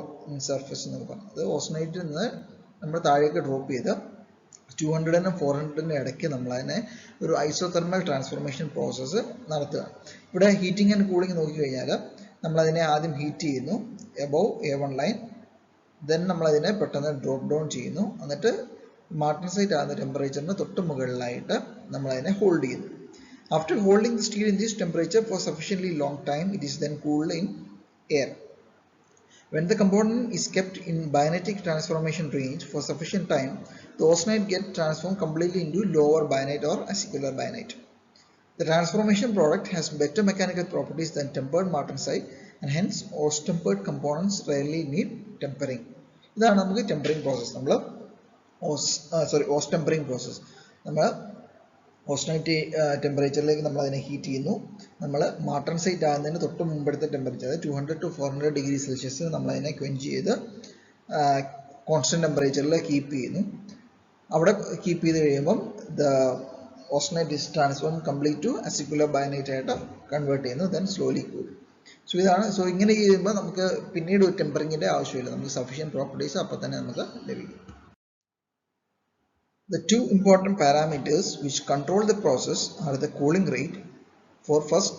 സർഫസ് എന്നൊക്കെ പറഞ്ഞത്. അത് ഓസ്റ്റനൈറ്റിൽ നിന്ന് നമ്മൾ താഴേക്ക് ഡ്രോപ്പ് ചെയ്ത് 200 400 ഇടയ്ക്ക് നമ്മൾ അതിനെ ഒരു ഐസോതെർമൽ ട്രാൻസ്ഫോർമേഷൻ പ്രോസസ്സ് നടത്തുക. ഇവിടെ ഹീറ്റിംഗ് ആൻഡ് കൂളിംഗ് നോക്കി കഴിഞ്ഞാൽ നമ്മൾ അതിനെ ആദ്യം ഹീറ്റ് ചെയ്യുന്നു എബോവ് A1 ലൈൻ, ദെൻ നമ്മൾ അതിനെ പെട്ടെന്ന് ഡ്രോപ്പ് ഡൗൺ ചെയ്യുന്നു, എന്നിട്ട് മാർട്ടൻസൈറ്റ് ആകുന്ന ടെമ്പറേച്ചറിന് തൊട്ട് മുകളിലായിട്ട് നമ്മൾ അതിനെ ഹോൾഡ് ചെയ്യുന്നു. After holding the steel in this temperature for sufficiently long time, it is then cooled in air. When the component is kept in bainitic transformation range for sufficient time, the austenite gets transformed completely into lower bainite or acicular bainite. The transformation product has better mechanical properties than tempered martensite, and hence ost-tempered components rarely need tempering. ഇതാണ് നമുക്ക് ടെമ്പറിംഗ് പ്രോസസ്. നമ്മൾ ഓസ്റ്റ് ടെമ്പറിംഗ് പ്രോസസ്, നമ്മൾ ഓസ്റ്റനൈറ്റ് ടെമ്പറേച്ചറിലേക്ക് നമ്മൾ അതിനെ ഹീറ്റ് ചെയ്യുന്നു. നമ്മൾ മാർട്ടൻസൈറ്റ് ആകുന്നതിന് തൊട്ട് മുമ്പെടുത്ത ടെമ്പറേച്ചർ, അതായത് 200 to 400 ഡിഗ്രി സെൽഷ്യസ് നമ്മൾ അതിനെ ക്വെഞ്ച് ചെയ്ത് കോൺസ്റ്റന്റ് ടെമ്പറേച്ചറിൽ കീപ്പ് ചെയ്യുന്നു. അവിടെ കീപ്പ് ചെയ്ത് കഴിയുമ്പം austenite is transformed complete to acicular bainite ആയിട്ട് കൺവേർട്ട് ചെയ്യുന്നു, then slowly cool. സോ ഇതാണ്. സോ ഇങ്ങനെ ചെയ്യുമ്പോൾ നമുക്ക് പിന്നീട് ഒരു ടെമ്പറിങ്ങിന്റെ ആവശ്യമില്ല, നമുക്ക് സഫീഷ്യന്റ് പ്രോപ്പർട്ടീസ് അപ്പോൾ തന്നെ നമുക്ക് ലഭിക്കും. The two important parameters which control the process are the cooling rate for first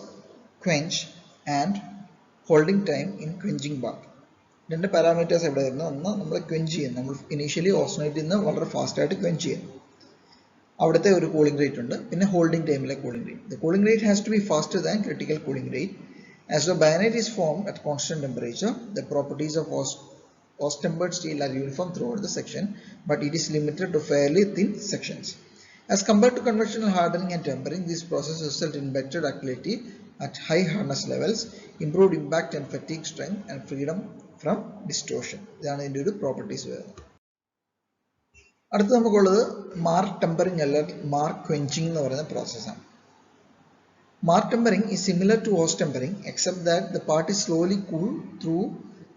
quench and holding time in quenching bath. രണ്ട് പാരാമീറ്റേഴ്സ് എവിടെ വരുന്നു? ഒന്ന് നമ്മൾ ക്വെഞ്ച് ചെയ്യുന്നു, നമ്മൾ ഇനീഷ്യലി ഓസ്റ്റനൈറ്റിൽ നിന്ന് വളരെ ഫാസ്റ്റ് ആയിട്ട് ക്വെഞ്ച് ചെയ്യുന്നു, അവിടുത്തെ ഒരു കൂളിംഗ് റേറ്റ് ഉണ്ട്. പിന്നെ ഹോൾഡിംഗ് ടൈമിലെ cooling rate. The cooling rate has to be faster than critical cooling rate. As the bainite is formed at constant temperature, the properties of ost-tempered steel are uniform throughout the section, but it is limited to fairly thin sections. As compared to conventional hardening and tempering, this process results in better ductility at high hardness levels, improved impact and fatigue strength, and freedom from distortion. ഇതാണ് ഇതിൻ്റെ ഒരു പ്രോപ്പർട്ടീസ് വരുന്നത്. അടുത്ത നമുക്കുള്ളത് മാർക്ക് ടെമ്പറിംഗ് അല്ലെങ്കിൽ മാർക്ക് ക്വെഞ്ചിങ് എന്ന് പറയുന്ന പ്രോസസ്സാണ്. Mark tempering is similar to Ost tempering except that the part is slowly cooled through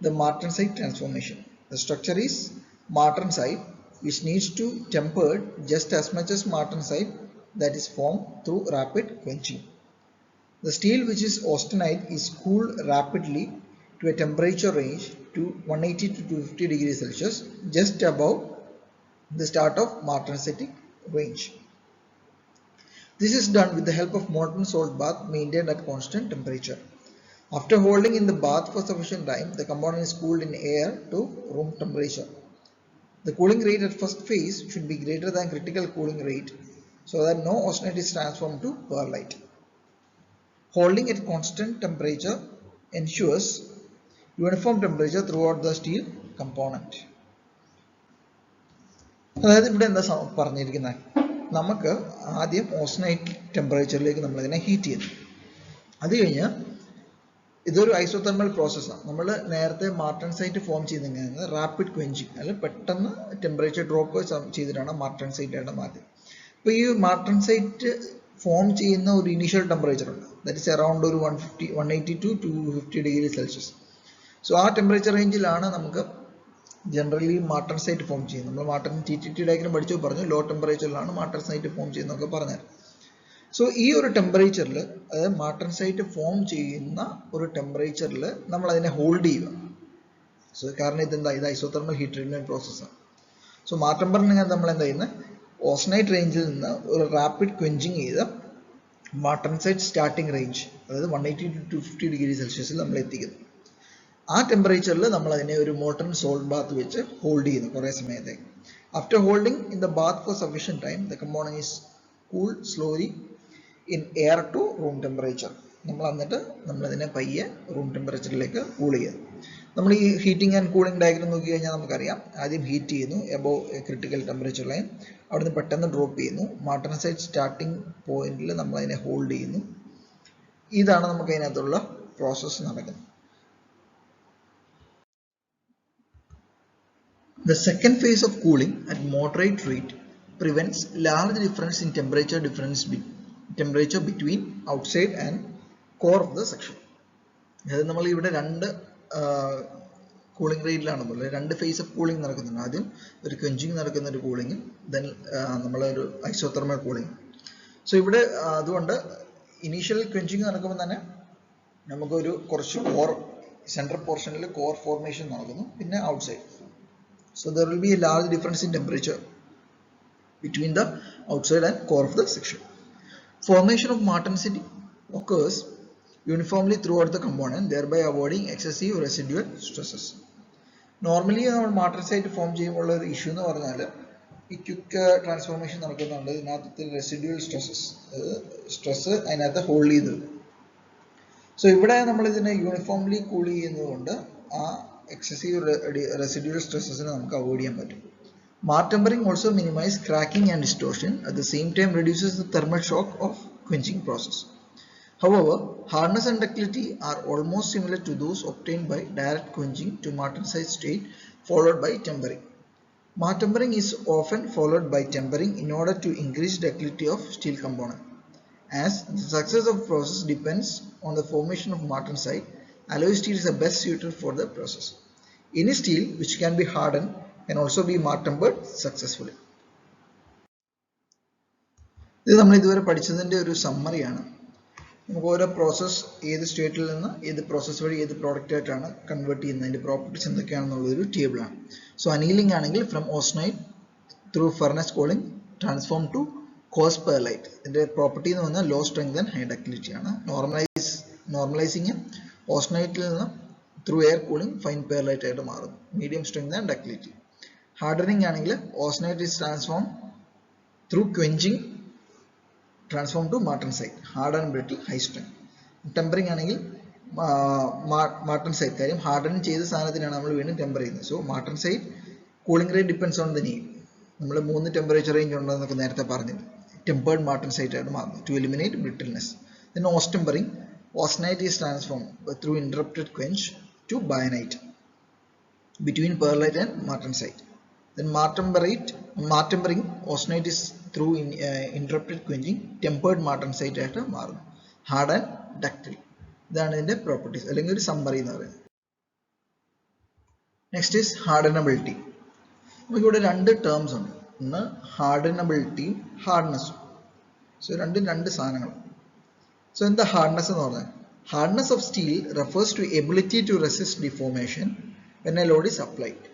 the martensite transformation. The structure is martensite which needs to tempered just as much as martensite that is formed through rapid quenching. The steel which is austenite is cooled rapidly to a temperature range to 180 to 250 degrees Celsius, just above the start of martensitic range. This is done with the help of molten salt bath maintained at constant temperature. After holding in the bath for sufficient time, the component is cooled in air to room temperature. The cooling rate at first phase should be greater than critical cooling rate so that no austenite is transformed to pearlite. Holding at constant temperature ensures uniform temperature through out the steel component. അതായത് ഇവിടെ എന്താ പറഞ്ഞിരിക്കുന്നത്, നമുക്ക് ആദ്യം ഓസ്നൈറ്റ് ടെമ്പറേച്ചറിലേക്ക് നമ്മൾ ഇതിനെ ഹീറ്റ് ചെയ്യുന്നു. അത് കഴിഞ്ഞ് ഇതൊരു ഐസോതെർമൽ പ്രോസസ്സാണ്. നമ്മൾ നേരത്തെ മാർട്ടൻസൈറ്റ് ഫോം ചെയ്തിരിക്കുന്നത് റാപ്പിഡ് ക്വെഞ്ചിങ്, അല്ലെങ്കിൽ പെട്ടെന്ന് ടെമ്പറേച്ചർ ഡ്രോപ്പ് ചെയ്തിട്ടാണ് മാർട്ടൻസൈറ്റ് ആയിട്ട് മാറ്റിയത്. അപ്പോൾ ഈ മാർട്ടൻസൈറ്റ് ഫോം ചെയ്യുന്ന ഒരു ഇനീഷ്യൽ ടെമ്പറേച്ചർ ഉണ്ട്, ദാറ്റ് ഇസ് അറൗണ്ട് ഒരു 180 to 250 ഡിഗ്രി സെൽഷ്യസ്. സോ ആ ടെമ്പറേച്ചർ റേഞ്ചിലാണ് നമുക്ക് ജനറലി മാർട്ടൻസൈറ്റ് ഫോം ചെയ്യുന്നത്. നമ്മൾ മാർട്ടൻ TTT ഡയഗ്രം പഠിച്ചു പറഞ്ഞു, ലോ ടെമ്പറേച്ചറിലാണ് മാർട്ടൻസൈറ്റ് ഫോം ചെയ്യുന്നതൊക്കെ പറഞ്ഞത്. സോ ഈ ഒരു ടെമ്പറേച്ചറിൽ, അതായത് മാർട്ടൻസൈറ്റ് ഫോം ചെയ്യുന്ന ഒരു ടെമ്പറേച്ചറിൽ നമ്മൾ അതിനെ ഹോൾഡ് ചെയ്യുക. സോ കാരണം ഇത് ഐസോതെർമൽ ഹീറ്റ് ട്രീറ്റ്മെന്റ് പ്രോസസ്സാണ്. സോ മാർട്ടംബറിന് നമ്മൾ എന്താ ചെയ്യുന്നത്, ഓസ്നൈറ്റ് റേഞ്ചിൽ നിന്ന് ഒരു റാപ്പിഡ് ക്വെഞ്ചിങ് ചെയ്ത് മാർട്ടൻസൈറ്റ് സ്റ്റാർട്ടിംഗ് റേഞ്ച്, അതായത് 180 to 250 ഡിഗ്രി സെൽഷ്യസിൽ നമ്മൾ എത്തിക്കുന്നു. ആ ടെമ്പറേച്ചറിൽ നമ്മൾ അതിനെ ഒരു മോട്ടൺ സോൾട്ട് ബാത്ത് വെച്ച് ഹോൾഡ് ചെയ്യുന്നു കുറേ സമയത്തേക്ക്. After holding in the bath for sufficient time the component is cool slowly in air to room temperature. എന്നിട്ട് നമ്മളതിനെ പയ്യെ റൂം ടെമ്പറേച്ചറിലേക്ക് കൂൾ ചെയ്യുന്നു. നമ്മൾ ഈ ഹീറ്റിംഗ് ആൻഡ് കൂളിംഗ് ഡയഗ്രം നോക്കി കഴിഞ്ഞാൽ നമുക്കറിയാം, ആദ്യം ഹീറ്റ് ചെയ്യുന്നു എബോവ് ക്രിട്ടിക്കൽ ടെമ്പറേച്ചർ ലൈൻ, അവിടുന്ന് പെട്ടെന്ന് ഡ്രോപ്പ് ചെയ്യുന്നു, മാർട്ടൻസൈറ്റ് സ്റ്റാർട്ടിംഗ് പോയിന്റിൽ നമ്മൾ അതിനെ ഹോൾഡ് ചെയ്യുന്നു. ഇതാണ് നമുക്ക് അതിനകത്തുള്ള പ്രോസസ്സ് നടക്കുന്നത്. The second phase of cooling at moderate rate prevents large difference in temperature between outside and core of the section. അതായത് നമ്മൾ ഇവിടെ രണ്ട് കൂളിംഗ് റേറ്റിലാണ് പോലെ രണ്ട് ഫേസ് ഓഫ് കൂളിംഗ് നടക്കുന്നുണ്ട്. ആദ്യം ഒരു ക്വെഞ്ചിങ് നടക്കുന്ന ഒരു കൂളിംഗ്, ദെൻ നമ്മളൊരു ഐസോതെർമൽ കൂളിംഗ്. സോ ഇവിടെ അതുകൊണ്ട് ഇനീഷ്യൽ ക്വെഞ്ചിങ് നടക്കുമ്പോൾ തന്നെ നമുക്കൊരു കുറച്ച് കോർ സെൻട്രൽ പോർഷനിൽ കോർ ഫോർമേഷൻ നടക്കുന്നു, പിന്നെ outside. So there will be a large difference in temperature between the outside and core of the section. Formation of martensite occurs uniformly throughout the component, thereby avoiding excessive residual stresses. Normally നമ്മൾ മാർട്ടൻസൈറ്റ് ഫോം ചെയ്യുമ്പോൾ ഒരു ഇഷ്യൂ എന്ന് പറഞ്ഞാൽ ഈ ക്വിക്ക് ട്രാൻസ്ഫോർമേഷൻ നടക്കുന്നുണ്ട്, ഇതിനകത്ത് റെസിഡ്യൂവൽ സ്ട്രെസ് അതിനകത്ത് ഹോൾഡ് ചെയ്തു. സോ ഇവിടെ നമ്മൾ ഇതിനെ യൂണിഫോംലി കൂൾ ചെയ്യുന്നതുകൊണ്ട് ആ excessive residual stresses നമുക്ക് അവോയ്ഡ് ചെയ്യാൻ പറ്റും. Martempering also minimize cracking and distortion, at the same time reduces the thermal shock of quenching process. However, hardness and ductility are almost similar to those obtained by direct quenching to martensite state followed by tempering. Martempering is often followed by tempering in order to increase ductility of steel component. As the success of process depends on the formation of martensite, alloy steel is the best suited for the process. Any steel which can be hardened can also be martempered successfully. ഇത് നമ്മൾ ഇതുവരെ പഠിച്ചതിന്റെ ഒരു സമ്മറിയാണ്. നമുക്ക് ഓരോ പ്രോസസ് ഏത് സ്റ്റേറ്റിൽ നിന്ന് ഏത് പ്രോസസ് വഴി ഏത് പ്രോഡക്റ്റ് ആയിട്ടാണ് കൺവേർട്ട് ചെയ്യുന്നതിന്റെ പ്രോപ്പർട്ടീസ് എന്തൊക്കെയാണെന്നുള്ള ഒരു ടേബിളാണ്. സോ അനീലിംഗ് ആണെങ്കിൽ from austenite through furnace cooling transform to coarse pearlite. ഇതിന്റെ പ്രോപ്പർട്ടി എന്ന് പറഞ്ഞാൽ low strength and high ductility ആണ്. നോർമലൈസിങ് ഓസ്നൈറ്റിൽ നിന്ന് through air cooling fine pearlite ആയിട്ട് മാറുന്നു, medium strength and ductility. Hardening ആണെങ്കിൽ austenite is transform through quenching transform to martensite, hard and brittle, high strength. Tempering ആണെങ്കിൽ മാർട്ടൻസൈറ്റ്, കാര്യം ഹാർഡൻ ചെയ്ത സാധനത്തിനാണ് നമ്മൾ വീണ്ടും ടെമ്പർ ചെയ്യുന്നത്. So martensite cooling rate depends on the need. നമ്മൾ 3 ടെമ്പറേച്ചർ റേഞ്ച് ഉണ്ടെന്നൊക്കെ നേരത്തെ പറഞ്ഞില്ല. ടെമ്പേർഡ് മാർട്ടൻസൈറ്റ് ആയിട്ട് മാറുന്നു to eliminate brittleness. Then austempering, austenite is transformed through interrupted quench to bayanite between pearlite and martensite. Then martempering, austenite is through interrupted quenching tempered martensite ആയിട്ട് മാറുന്നു, ഹാർഡ് ആൻഡ് ഡക്റ്റൈൽ. ഇതാണ് ഇതിന്റെ പ്രോപ്പർട്ടീസ് അല്ലെങ്കിൽ ഒരു സമ്മറി എന്ന് പറയുന്നത്. Next is ഹാർഡനബിലിറ്റി. നമുക്കിവിടെ രണ്ട് ടേംസ് ഉണ്ട്, ഒന്ന് ഹാർഡനബിലിറ്റിയും ഹാർഡ്നെസ്സും. സോ രണ്ട് സാധനങ്ങൾ. So in the hardness എന്ന് പറഞ്ഞാൽ hardness of steel refers to ability to resist deformation when a load is applied.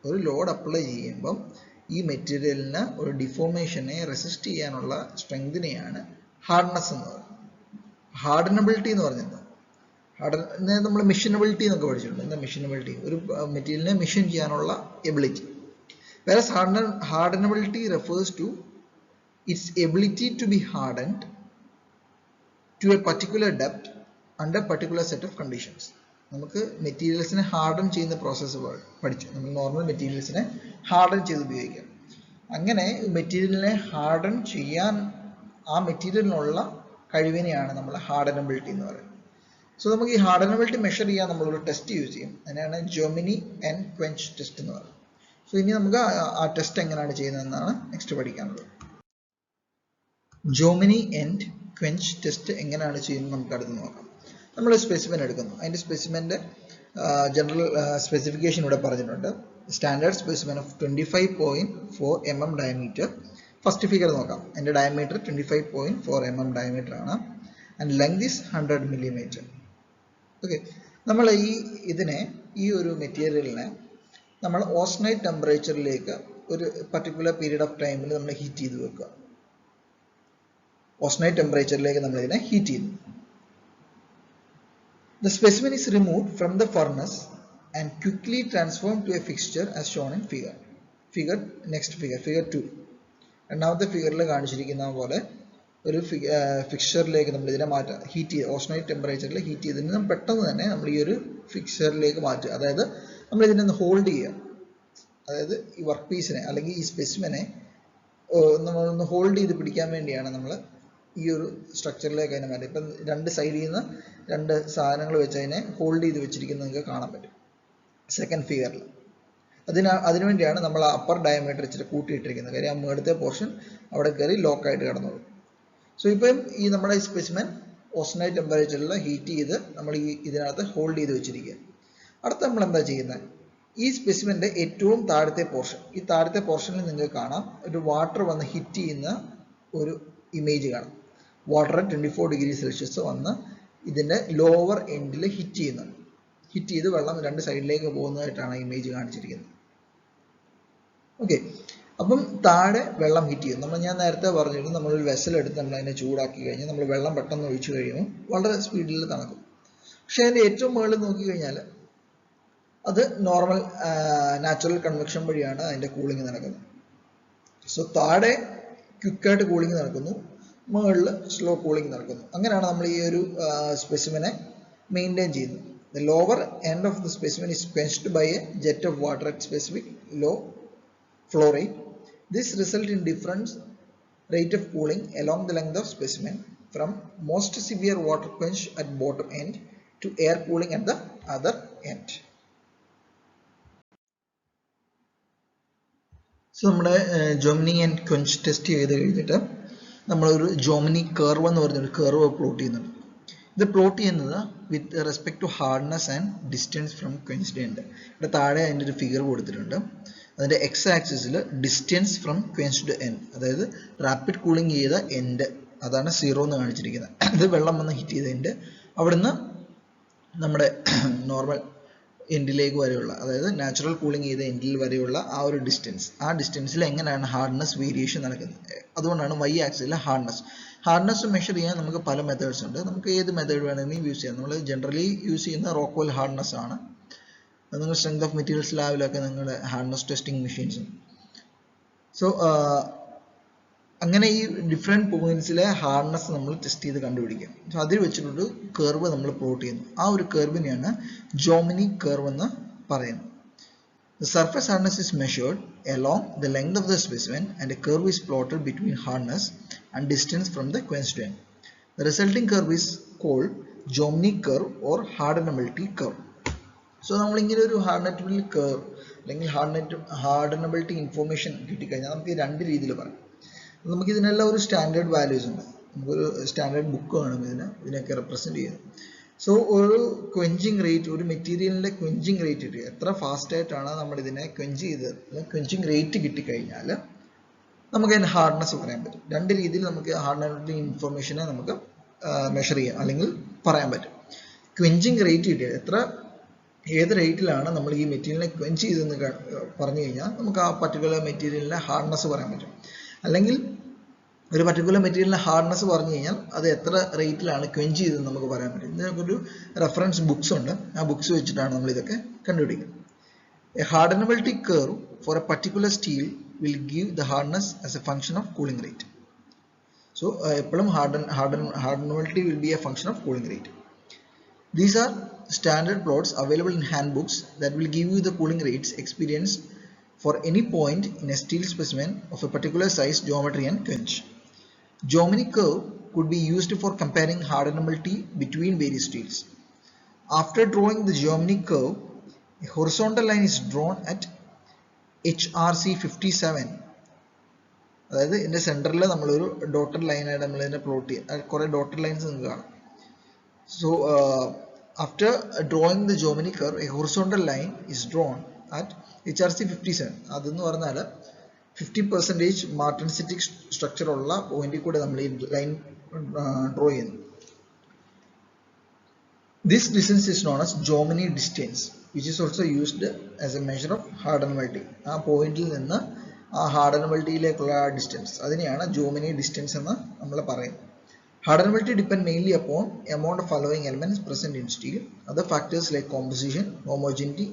ഒരു ലോഡ് അപ്ലൈ ചെയ്യുമ്പം ഈ മെറ്റീരിയലിന് ഒരു ഡിഫോർമേഷനെ റെസിസ്റ്റ് ചെയ്യാനുള്ള സ്ട്രെങ്തിനെയാണ് ഹാർഡ്നെസ് എന്ന് പറയുന്നത്. ഹാർഡനബിലിറ്റി എന്ന് പറഞ്ഞത് നമ്മൾ മെഷീനബിലിറ്റി എന്നൊക്കെ പഠിച്ചിട്ടുണ്ട്. എന്താ മെഷീനബിലിറ്റി? ഒരു മെറ്റീരിയലിനെ മെഷീൻ ചെയ്യാനുള്ള എബിലിറ്റി. വേറെ ഹാർഡനബിലിറ്റി refers to its ability to be hardened to a particular depth under particular set of conditions. നമുക്ക് മെറ്റീരിയൽസിനെ ഹാർഡൻ ചെയ്യുന്ന പ്രോസസ്സ് പഠിച്ചു. നമ്മൾ നോർമൽ മെറ്റീരിയൽസിനെ ഹാർഡൻ ചെയ്ത് ഉപയോഗിക്കാം. അങ്ങനെ മെറ്റീരിയലിനെ ഹാർഡൻ ചെയ്യാൻ ആ മെറ്റീരിയലിനുള്ള കഴിവിനെയാണ് നമ്മൾ ഹാർഡനബിലിറ്റി എന്ന് പറയുന്നത്. സോ നമുക്ക് ഈ ഹാർഡനബിലിറ്റി മെഷർ ചെയ്യാൻ നമ്മളൊരു ടെസ്റ്റ് യൂസ് ചെയ്യും. അതിനാണ് ജെർമനി ആൻഡ് ക്വെഞ്ച് ടെസ്റ്റ് എന്ന് പറയുന്നത്. സോ ഇനി നമുക്ക് ആ ടെസ്റ്റ് എങ്ങനെയാണ് ചെയ്യുന്നതെന്നാണ് നെക്സ്റ്റ് പഠിക്കാനുള്ളത്. ജെർമനി ആൻഡ് ക്വെഞ്ച് ടെസ്റ്റ് എങ്ങനെയാണ് ചെയ്യുന്നത് നമുക്ക് അടുത്ത് നോക്കാം. നമ്മൾ സ്പെസിമെൻ എടുക്കുന്നു. അതിൻ്റെ സ്പെസിമെൻ്റെ ജനറൽ സ്പെസിഫിക്കേഷൻ ഇവിടെ പറഞ്ഞിട്ടുണ്ട്. Standard specimen of 25.4 mm diameter. First figure നോക്കാം. എൻ്റെ ഡയമീറ്റർ 25.4 mm ഡയമീറ്റർ ആണ്. And length is 100 mm. Okay, നമ്മൾ ഈ ഒരു മെറ്റീരിയലിനെ നമ്മൾ ഓസ്നൈറ്റ് ടെമ്പറേച്ചറിലേക്ക് ഒരു പർട്ടിക്കുലർ പീരീഡ് ഓഫ് ടൈമിൽ നമ്മൾ ഹീറ്റ് ചെയ്ത് വെക്കുക. ഓസ്നൈറ്റ് ടെമ്പറേച്ചറിലേക്ക് നമ്മൾ ഇതിനെ ഹീറ്റ് ചെയ്യുന്നു. The specimen is removed from the furnace and quickly transformed to a fixture as shown in figure. Next figure 2. രണ്ടാമത്തെ ഫിഗറിൽ കാണിച്ചിരിക്കുന്ന പോലെ ഒരു ഫിക്സ്ചറിലേക്ക് നമ്മൾ ഇതിനെ മാറ്റുക. ഹീറ്റ് ചെയ്ത് ഓസ്നൈറ്റ് ടെമ്പറേച്ചറിൽ ഹീറ്റ് ചെയ്തതിന് പെട്ടെന്ന് തന്നെ നമ്മൾ ഈ ഒരു ഫിക്സ്ചറിലേക്ക് മാറ്റുക. അതായത് നമ്മൾ ഇതിനെ ഹോൾഡ് ചെയ്യുക. അതായത് ഈ വർക്ക് പീസിനെ അല്ലെങ്കിൽ ഈ സ്പെസിമെനെ നമ്മളൊന്ന് ഹോൾഡ് ചെയ്ത് പിടിക്കാൻ വേണ്ടിയാണ് നമ്മൾ ഈ ഒരു സ്ട്രക്ചറിലേക്ക് അതിനെ മാറ്റുക. ഇപ്പം രണ്ട് സൈഡിൽ നിന്ന് രണ്ട് സാധനങ്ങൾ വെച്ച് അതിനെ ഹോൾഡ് ചെയ്ത് വെച്ചിരിക്കുന്നത് നിങ്ങൾക്ക് കാണാൻ പറ്റും സെക്കൻഡ് ഫിഗറിൽ. അതിനുവേണ്ടിയാണ് നമ്മൾ അപ്പർ ഡയമീറ്റർ ഇച്ചിരി കൂട്ടിയിട്ടിരിക്കുന്നത്. കാര്യം ആ മുകളിലത്തെ പോർഷൻ അവിടെ കയറി ലോക്കായിട്ട് കിടന്നോളൂ. സോ ഇപ്പം ഈ നമ്മുടെ ഈ സ്പെസിമെൻ ഓസ്നൈറ്റ് ടെമ്പറേച്ചറിൽ ഹീറ്റ് ചെയ്ത് നമ്മൾ ഇതിനകത്ത് ഹോൾഡ് ചെയ്ത് വെച്ചിരിക്കുക. അടുത്ത നമ്മൾ എന്താ ചെയ്യുന്നത്? ഈ സ്പെസിമെൻ്റെ ഏറ്റവും താഴത്തെ പോർഷൻ, ഈ താഴത്തെ പോർഷനിൽ നിങ്ങൾക്ക് കാണാം ഒരു വാട്ടർ വന്ന് ഹിറ്റ് ചെയ്യുന്ന ഒരു ഇമേജ് കാണാം. വാട്ടർ 24 ഡിഗ്രി സെൽഷ്യസ് വന്ന് ഇതിൻ്റെ ലോവർ എൻഡിൽ ഹിറ്റ് ചെയ്യുന്നുണ്ട്. ഹിറ്റ് ചെയ്ത് വെള്ളം രണ്ട് സൈഡിലേക്ക് പോകുന്നതായിട്ടാണ് ഇമേജ് കാണിച്ചിരിക്കുന്നത്. ഓക്കെ, അപ്പം താഴെ വെള്ളം ഹിറ്റ് ചെയ്യും. ഞാൻ നേരത്തെ പറഞ്ഞിരുന്നു, നമ്മളൊരു വെസൽ എടുത്ത് നമ്മൾ അതിനെ ചൂടാക്കി കഴിഞ്ഞാൽ നമ്മൾ വെള്ളം പെട്ടെന്ന് ഒഴിച്ചു കഴിയുമ്പോൾ വളരെ സ്പീഡിൽ തണുക്കും. പക്ഷേ അതിൻ്റെ ഏറ്റവും മുകളിൽ നോക്കിക്കഴിഞ്ഞാൽ അത് നോർമൽ നാച്ചുറൽ കൺവെക്ഷൻ വഴിയാണ് അതിൻ്റെ കൂളിംഗ് നടക്കുന്നത്. സോ താഴെ ക്വിക്കായിട്ട് കൂളിംഗ് നടക്കുന്നു, മുകളിൽ സ്ലോ കൂളിംഗ് നടക്കുന്നു. അങ്ങനെയാണ് നമ്മൾ ഈ ഒരു സ്പെസിമെനെ മെയിൻറ്റെയിൻ ചെയ്യുന്നത്. The lower end of the specimen is quenched by a jet of water at specific low flow rate. This results in different rate of cooling along the length of specimen, from most severe water quench at bottom end to air cooling at the other end. So നമ്മുടെ ജെർമനി ആൻഡ് ക്വെഞ്ച് ടെസ്റ്റ് ചെയ്ത് കഴിഞ്ഞിട്ട് നമ്മളൊരു ജെർമനി കർവ് എന്ന് പറഞ്ഞൊരു കർവ് പ്ലോട്ട് ചെയ്യുന്നുണ്ട്. ഇത് പ്ലോട്ട് ചെയ്യുന്നത് with respect to hardness and distance from quenched end. ഇവിടെ താഴെ അതിൻ്റെ ഒരു ഫിഗർ കൊടുത്തിട്ടുണ്ട്. അതിൻ്റെ എക്സ് ആക്സിസിൽ ഡിസ്റ്റൻസ് ഫ്രം ക്വെഞ്ച്ഡ് എൻഡ്, അതായത് റാപ്പിഡ് കൂളിംഗ് ചെയ്ത എൻഡ്, അതാണ് 0 എന്ന് കാണിച്ചിരിക്കുന്നത്. ഇത് വെള്ളം വന്ന് ഹിറ്റ് ചെയ്ത എൻഡ്. അവിടുന്ന് നമ്മുടെ നോർമൽ എൻഡിലേക്ക് വരെയുള്ള, അതായത് നാച്ചുറൽ കൂളിംഗ് ചെയ്ത എൻഡിൽ വരെയുള്ള ആ ഒരു ഡിസ്റ്റൻസ്, ആ ഡിസ്റ്റൻസിൽ എങ്ങനെയാണ് ഹാർഡ്നെസ് വേരിയേഷൻ നടക്കുന്നത്. അതുകൊണ്ടാണ് വൈ ആക്സിസിലെ ഹാർഡ്നെസ് മെഷർ ചെയ്യാൻ നമുക്ക് പല മെത്തേഡ്സ് ഉണ്ട്. നമുക്ക് ഏത് മെത്തേഡ് വേണമെങ്കിലും യൂസ് ചെയ്യാം. നമ്മൾ ജനറലി യൂസ് ചെയ്യുന്ന റോക്ക്വെൽ ഹാർഡ്നെസ് ആണ്. നിങ്ങൾ സ്ട്രെങ്ത് ഓഫ് മെറ്റീരിയൽസ് ലാബിലൊക്കെ നിങ്ങളുടെ ഹാർഡ്നെസ് ടെസ്റ്റിംഗ് മെഷീൻസ് ഉണ്ട്. സോ അങ്ങനെ ഈ ഡിഫറെൻറ്റ് പോയിന്റ്സിലെ ഹാർഡ്നെസ് നമ്മൾ ടെസ്റ്റ് ചെയ്ത് കണ്ടുപിടിക്കാം. സോ അതിൽ വെച്ചിട്ടൊരു കർവ് നമ്മൾ പ്ലോട്ട് ചെയ്യുന്നു. ആ ഒരു കർവിനെയാണ് ജെർമനി കർവ് എന്ന് പറയുന്നത്. The surface hardness is measured along the length of the specimen and a curve is plotted between hardness and distance from the quenched end. The resulting curve is called Jomini curve or hardenability curve. So നമ്മൾ ഇങ്ങനെ ഒരു ഹാർഡനബിലിറ്റി കർവ് അല്ലെങ്കിൽ ഹാർഡനബിലിറ്റി ഇൻഫോർമേഷൻ കിട്ടിക്കഴിഞ്ഞാൽ നമുക്ക് രണ്ട് രീതിയിൽ പറയാം. നമുക്ക് ഇതിനെല്ലാം ഒരു സ്റ്റാൻഡേർഡ് വാല്യൂസ് ഉണ്ട്. നമുക്കൊരു സ്റ്റാൻഡേർഡ് ബുക്ക് കാണും ഇതിനൊക്കെ റെപ്രസെൻറ്റ് ചെയ്യുന്നത്. സോ ഒരു ക്വെഞ്ചിങ് റേറ്റ്, ഒരു മെറ്റീരിയലിൻ്റെ ക്വെഞ്ചിങ് റേറ്റ് കിട്ടുക, എത്ര ഫാസ്റ്റായിട്ടാണ് നമ്മൾ ഇതിനെ ക്വെഞ്ച് ചെയ്തത്, ക്വെഞ്ചിങ് റേറ്റ് കിട്ടിക്കഴിഞ്ഞാൽ നമുക്ക് അതിന് ഹാർഡ്നെസ് പറയാൻ പറ്റും. രണ്ട് രീതിയിൽ നമുക്ക് ഹാർഡനബിലിറ്റി ഇൻഫർമേഷനെ നമുക്ക് മെഷർ ചെയ്യാം അല്ലെങ്കിൽ പറയാൻ പറ്റും. ക്വെഞ്ചിങ് റേറ്റ് കിട്ടിയത് ഏത് റേറ്റിലാണ് നമ്മൾ ഈ മെറ്റീരിയലിനെ ക്വെഞ്ച് ചെയ്തെന്ന് പറഞ്ഞു കഴിഞ്ഞാൽ നമുക്ക് ആ പർട്ടിക്കുലർ മെറ്റീരിയലിൻ്റെ ഹാർഡ്നെസ് പറയാൻ പറ്റും. അല്ലെങ്കിൽ ഒരു പർട്ടിക്കുലർ മെറ്റീരിയലിൻ്റെ ഹാർഡ്നെസ് പറഞ്ഞു കഴിഞ്ഞാൽ അത് എത്ര റേറ്റിലാണ് ക്വെഞ്ച് ചെയ്തതെന്ന് നമുക്ക് പറയാൻ പറ്റും. ഇതിനൊരു റെഫറൻസ് ബുക്സ് ഉണ്ട്. ആ ബുക്സ് വെച്ചിട്ടാണ് നമ്മൾ ഇതൊക്കെ കണ്ടുപിടിക്കുന്നത്. A ഹാർഡനബിലിറ്റി curve four A particular steel will give the hardness as a function of cooling rate. So eppalum hardenability will be a function of cooling rate. These are standard plots available in handbooks that will give you the cooling rates experienced for any point in a steel specimen of a particular size, geometry and quench. Geometry curve could be used for comparing hardenability between various steels. After drawing the geometry curve, a horizontal line is drawn at HRC 57. അതായത് ഇതിന്റെ സെന്ററിൽ നമ്മളൊരു ഡോട്ടഡ് ലൈനായിട്ട് നമ്മൾ ഇതിനെ പ്ലോട്ട് ചെയ്യുക, കുറെ ഡോട്ടഡ് ലൈൻസ് നിങ്ങൾക്ക് കാണാം. So after drawing the geometry curve, a horizontal line is drawn at HRC 57. അതെന്ന് പറഞ്ഞാൽ 50% martensitic structure ഉള്ള പോയിന്റിൽ കൂടെ നമ്മൾ ഈ ലൈൻ ഡ്രോ ചെയ്യുന്നു. This distance is known as geometry distance, which is also used as a measure of hardenability. ആ പോയിന്റിൽ നിന്ന് ആ hardenabilityയിലേക്കുള്ള ഡിസ്റ്റൻസ്, അതിനെയാണ് geometry distance എന്ന് നമ്മൾ പറയുന്നത്. Hardenability depends mainly upon amount of following elements present in steel. Other factors like composition, homogeneity,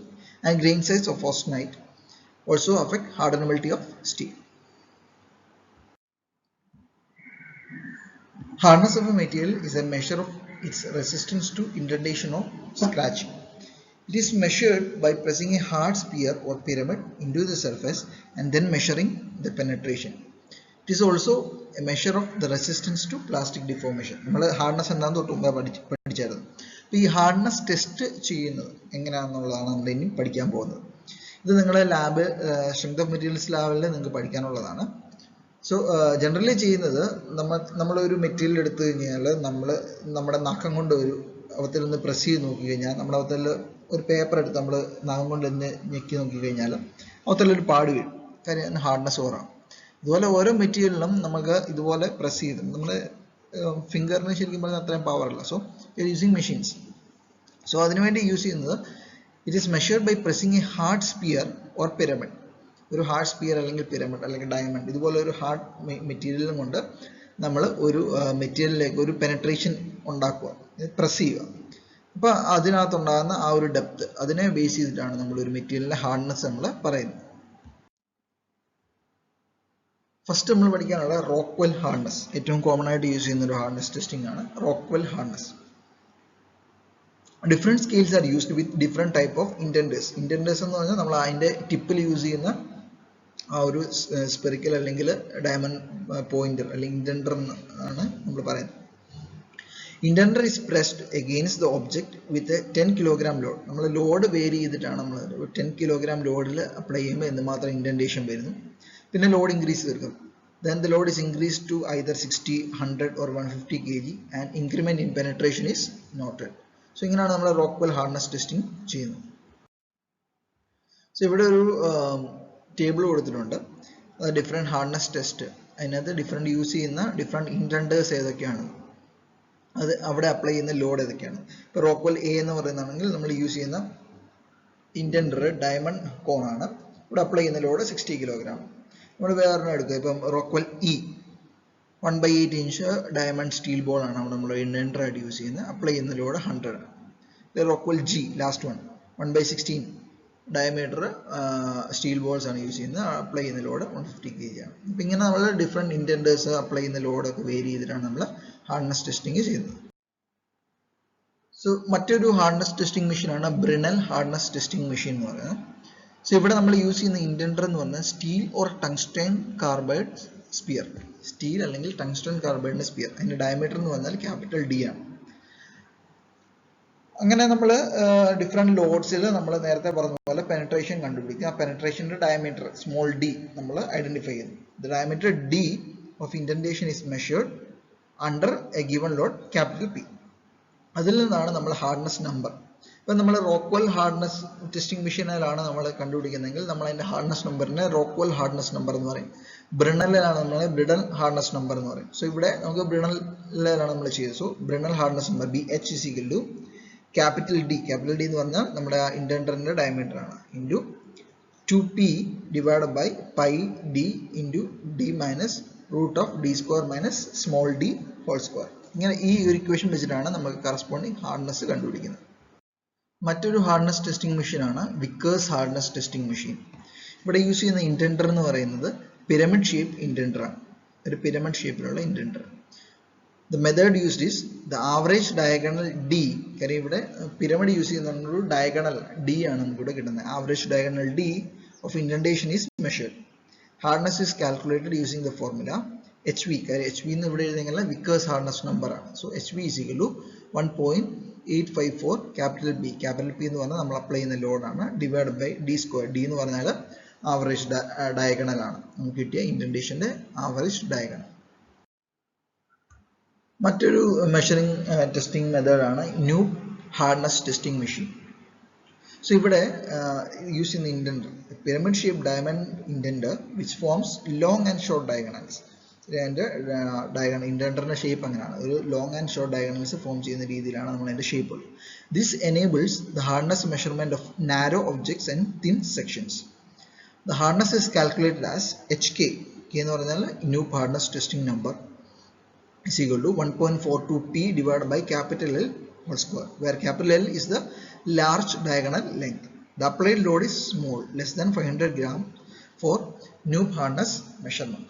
and grain size of austenite also affect hardenability of steel. Hardness of a material is a measure of its resistance to indentation or scratching. It is measured by pressing a hard sphere or pyramid into the surface and then measuring the penetration. It is also a measure of the resistance to plastic deformation. നമ്മൾ ഹാർഡ്നെസ് എന്താണെന്ന് തൊട്ട് മുമ്പേ പഠിച്ചായിരുന്നു. അപ്പോൾ ഈ ഹാർഡ്നെസ് ടെസ്റ്റ് ചെയ്യുന്നത് എങ്ങനെയാണെന്നുള്ളതാണ് നമ്മൾ ഇനി പഠിക്കാൻ പോകുന്നത്. ഇത് നിങ്ങളെ ലാബ് സ്ട്രെങ്ത് ഓഫ് മെറ്റീരിയൽസ് ലാബിൽ നിങ്ങൾക്ക് പഠിക്കാനുള്ളതാണ്. സോ ജനറലി ചെയ്യുന്നത് നമ്മളൊരു മെറ്റീരിയൽ എടുത്തു കഴിഞ്ഞാൽ നമ്മുടെ നഖം കൊണ്ട് ഒരു അവത്തിൽ നിന്ന് പ്രസ് ചെയ്ത് നോക്കി കഴിഞ്ഞാൽ നമ്മുടെ അവത്തിൽ ഒരു പേപ്പർ എടുത്ത് നമ്മൾ നഖം കൊണ്ട് ഒന്ന് ഞെക്കി നോക്കി കഴിഞ്ഞാൽ അവത്തിലൊരു പാട് വീഴും. കാര്യം ഹാർഡ്നെസ് കുറവാണ്. ഇതുപോലെ ഓരോ മെറ്റീരിയലിനും നമുക്ക് ഇതുപോലെ പ്രസ് ചെയ്ത് നമ്മൾ ഫിംഗറിന് ശരിക്കും പറഞ്ഞാൽ അത്രയും പവർ അല്ല. So using machines. സോ അതിനുവേണ്ടി യൂസ് ചെയ്യുന്നത് it is measured by pressing a hard sphere or pyramid. ഒരു ഹാർഡ് സ്പിയർ അല്ലെങ്കിൽ പിരമിഡ് അല്ലെങ്കിൽ ഡയമണ്ട് ഇതുപോലെ ഒരു ഹാർഡ് മെറ്റീരിയലും കൊണ്ട് നമ്മൾ ഒരു മെറ്റീരിയലിലേക്ക് ഒരു പെനട്രേഷൻ ഉണ്ടാക്കുക, പ്രസ് ചെയ്യുക. അപ്പോൾ അതിനകത്തുണ്ടാകുന്ന ആ ഒരു ഡെപ്ത്, അതിനെ ബേസ് ചെയ്തിട്ടാണ് നമ്മൾ ഒരു മെറ്റീരിയലിന്റെ ഹാർഡ്നെസ് നമ്മൾ പറയുന്നത്. ഫസ്റ്റ് നമ്മൾ പഠിക്കാനുള്ള റോക്ക്വെൽ ഹാർഡ്നെസ്. ഏറ്റവും കോമൺ ആയിട്ട് യൂസ് ചെയ്യുന്ന ഒരു ഹാർഡ്നെസ് ടെസ്റ്റിംഗ് ആണ് Rockwell hardness. Different scales are used with different type of indenters. Indenters എന്ന് പറഞ്ഞാൽ നമ്മൾ അതിന്റെ ടിപ്പിൽ യൂസ് ചെയ്യുന്ന ആ ഒരു സ്പെറിക്കൽ അല്ലെങ്കിൽ ഡയമണ്ട് പോയിന്റർ അല്ലെങ്കിൽ ഇൻഡൻറ്റർ ആണ് നമ്മൾ പറയുന്നത്. Indenter is pressed against the object with 10 kilogram load. നമ്മൾ ലോഡ് വേരി ചെയ്തിട്ടാണ് നമ്മൾ 10 കിലോഗ്രാം ലോഡിൽ അപ്ലൈ ചെയ്യുമ്പോൾ എന്തുമാത്രം ഇൻഡൻറ്റേഷൻ വരുന്നു. പിന്നെ ലോഡ് ഇൻക്രീസ് ചെയ്തെടുക്കും. Then the load is increased to either 60, 100 or 150 kg and increment in penetration is noted. So ഇങ്ങനെയാണ് നമ്മൾ റോക്ക്വെൽ ഹാർഡ്നെസ് ടെസ്റ്റിംഗ് ചെയ്യുന്നത്. സോ ഇവിടെ ഒരു ടേബിൾ കൊടുത്തിട്ടുണ്ട്, ഡിഫറെൻറ്റ് ഹാർഡ്നെസ് ടെസ്റ്റ്. അതിനകത്ത് ഡിഫറെൻറ്റ് യൂസ് ചെയ്യുന്ന ഡിഫറെൻറ്റ് ഇൻഡൻറ്റേഴ്സ് ഏതൊക്കെയാണ്, അത് അവിടെ അപ്ലൈ ചെയ്യുന്ന ലോഡ് ഏതൊക്കെയാണ്. ഇപ്പോൾ റോക്ക്വെൽ എ എന്ന് പറയുന്നതാണെങ്കിൽ നമ്മൾ യൂസ് ചെയ്യുന്ന ഇൻഡൻറ്റർ ഡയമണ്ട് കോണാണ്. ഇവിടെ അപ്ലൈ ചെയ്യുന്ന ലോഡ് 60 കിലോഗ്രാം. നമ്മൾ വേറെ എടുക്കുക, ഇപ്പം Rockwell E 1/8 inch diamond steel ball ആണ് നമ്മൾ ഇൻഡൻറ്റർ ആയിട്ട് യൂസ് ചെയ്യുന്നത്. അപ്ലൈ ചെയ്യുന്ന ലോഡ് 100 ആണ്. Rockwell G last 1/16 diameter steel balls ആണ് യൂസ് ചെയ്യുന്നത്. അപ്ലൈ ചെയ്യുന്ന ലോഡ് 150 kg ആണ്. അപ്പം ഇങ്ങനെ നമ്മൾ ഡിഫറെൻറ്റ് ഇൻഡൻറ്റേഴ്സ് അപ്ലൈ ചെയ്യുന്ന ലോഡൊക്കെ വേരി ചെയ്തിട്ടാണ് നമ്മൾ ഹാർഡ്നെസ് ടെസ്റ്റിംഗ് ചെയ്യുന്നത്. സോ മറ്റൊരു ഹാർഡ്നെസ് ടെസ്റ്റിംഗ് മെഷീനാണ് ബ്രിനൽ ഹാർഡ്നെസ് ടെസ്റ്റിംഗ് മെഷീൻ എന്ന് പറയുന്നത്. സോ ഇവിടെ നമ്മൾ യൂസ് ചെയ്യുന്ന ഇൻഡൻറ്റർ എന്ന് പറഞ്ഞാൽ steel or tungsten carbide sphere. Steel അല്ലെങ്കിൽ ടങ്സ്റ്റൈൻ കാർബൈഡിന്റെ സ്പിയർ. അതിന്റെ ഡയമീറ്റർ എന്ന് പറഞ്ഞാൽ ക്യാപിറ്റൽ ഡി ആണ്. അങ്ങനെ നമ്മൾ ഡിഫറെൻറ്റ് ലോഡ്സിൽ നമ്മൾ നേരത്തെ പറഞ്ഞ പോലെ പെനട്രേഷൻ കണ്ടുപിടിക്കുക. ആ പെനട്രേഷൻ്റെ ഡയമീറ്റർ സ്മോൾ ഡി നമ്മൾ ഐഡന്റിഫൈ ചെയ്യുന്നു. The diameter D of indentation is measured under A given load capital P. അതിൽ നിന്നാണ് നമ്മൾ ഹാർഡ്നെസ് നമ്പർ. ഇപ്പം നമ്മൾ റോക്ക്വെൽ ഹാർഡ്നെസ് ടെസ്റ്റിംഗ് മെഷീനിലാണ് നമ്മൾ കണ്ടുപിടിക്കുന്നതെങ്കിൽ നമ്മൾ അതിന്റെ ഹാർഡ്നെസ് നമ്പറിനെ റോക്ക്വെൽ ഹാർഡ്നെസ് നമ്പർ എന്ന് പറയും. ബ്രിണലിലാണ് നമ്മൾ ബ്രിഡൽ ഹാർഡ്നെസ് നമ്പർ എന്ന് പറയും. സോ ഇവിടെ നമുക്ക് ബ്രിണലിലാണ് നമ്മൾ ചെയ്തത്. So Brinell hardness number BH is equal to capital D എന്ന് പറഞ്ഞാൽ നമ്മുടെ ഇൻഡൻറ്ററിന്റെ ഡയമീറ്റർ ആണ്, into 2p divide by pi D into D minus root of D square minus small D whole square. ഇങ്ങനെ ഈ ഒരു ഇക്വേഷൻ വെച്ചിട്ടാണ് നമുക്ക് കറസ്പോണ്ടിങ് ഹാർഡ്നെസ് കണ്ടുപിടിക്കുന്നത്. മറ്റൊരു ഹാർഡ്നെസ് ടെസ്റ്റിംഗ് മെഷീനാണ് വിക്കേഴ്സ് ഹാർഡ്നെസ് ടെസ്റ്റിംഗ് മെഷീൻ. ഇവിടെ യൂസ് ചെയ്യുന്ന ഇൻഡൻറ്റർ എന്ന് പറയുന്നത് പിരമിഡ് ഷേപ്പ് ഇൻഡൻറ്റർ ആണ്. ഒരു പിരമിഡ് ഷേപ്പിലുള്ള ഇൻഡൻറ്റർ. The method used is the average diagonal D. കാര്യം ഇവിടെ pyramid യൂസ് ചെയ്യുന്ന diagonal D ആണ് നമുക്ക് ഇവിടെ കിട്ടുന്നത്. Average diagonal D of indentation is measured. Hardness is calculated using the formula HV. കാര്യം HV എന്ന് ഇവിടെ എഴുതുന്നില്ല, Vickers hardness number ആണ്. So HV is equal to 1.854 capital B. Capital P എന്ന് പറഞ്ഞാൽ നമ്മൾ അപ്ലൈ ചെയ്യുന്ന ലോഡ് ആണ്, divide by D square. D എന്ന് പറഞ്ഞാൽ ആവറേജ് ഡയഗണൽ ആണ്, നമുക്ക് കിട്ടിയ ഇൻഡന്റേഷന്റെ ആവറേജ് ഡയഗണൽ. മറ്റൊരു മെഷറിംഗ് ടെസ്റ്റിംഗ് മെത്തേഡ് ആണ് Knoop hardness testing machine. So ഇവിടെ യൂസ് ചെയ്യുന്ന indenter pyramid shape diamond indenter which forms long and short diagonals. അതിൻ്റെ ഇൻഡന്ററിന്റെ ഷേപ്പ് അങ്ങനെയാണ്, ഒരു long and short diagonals form ചെയ്യുന്ന രീതിയിലാണ് നമ്മൾ അതിന്റെ ഷേപ്പ് ഉള്ളത്. This enables the hardness measurement of narrow objects and thin sections. The hardness is calculated as HK. K എന്ന് പറഞ്ഞാൽ noob hardness testing number is equal to 1.42T divided by capital L whole square, where capital L is the large diagonal length. The applied load is small, less than 500 gram for noob hardness measurement.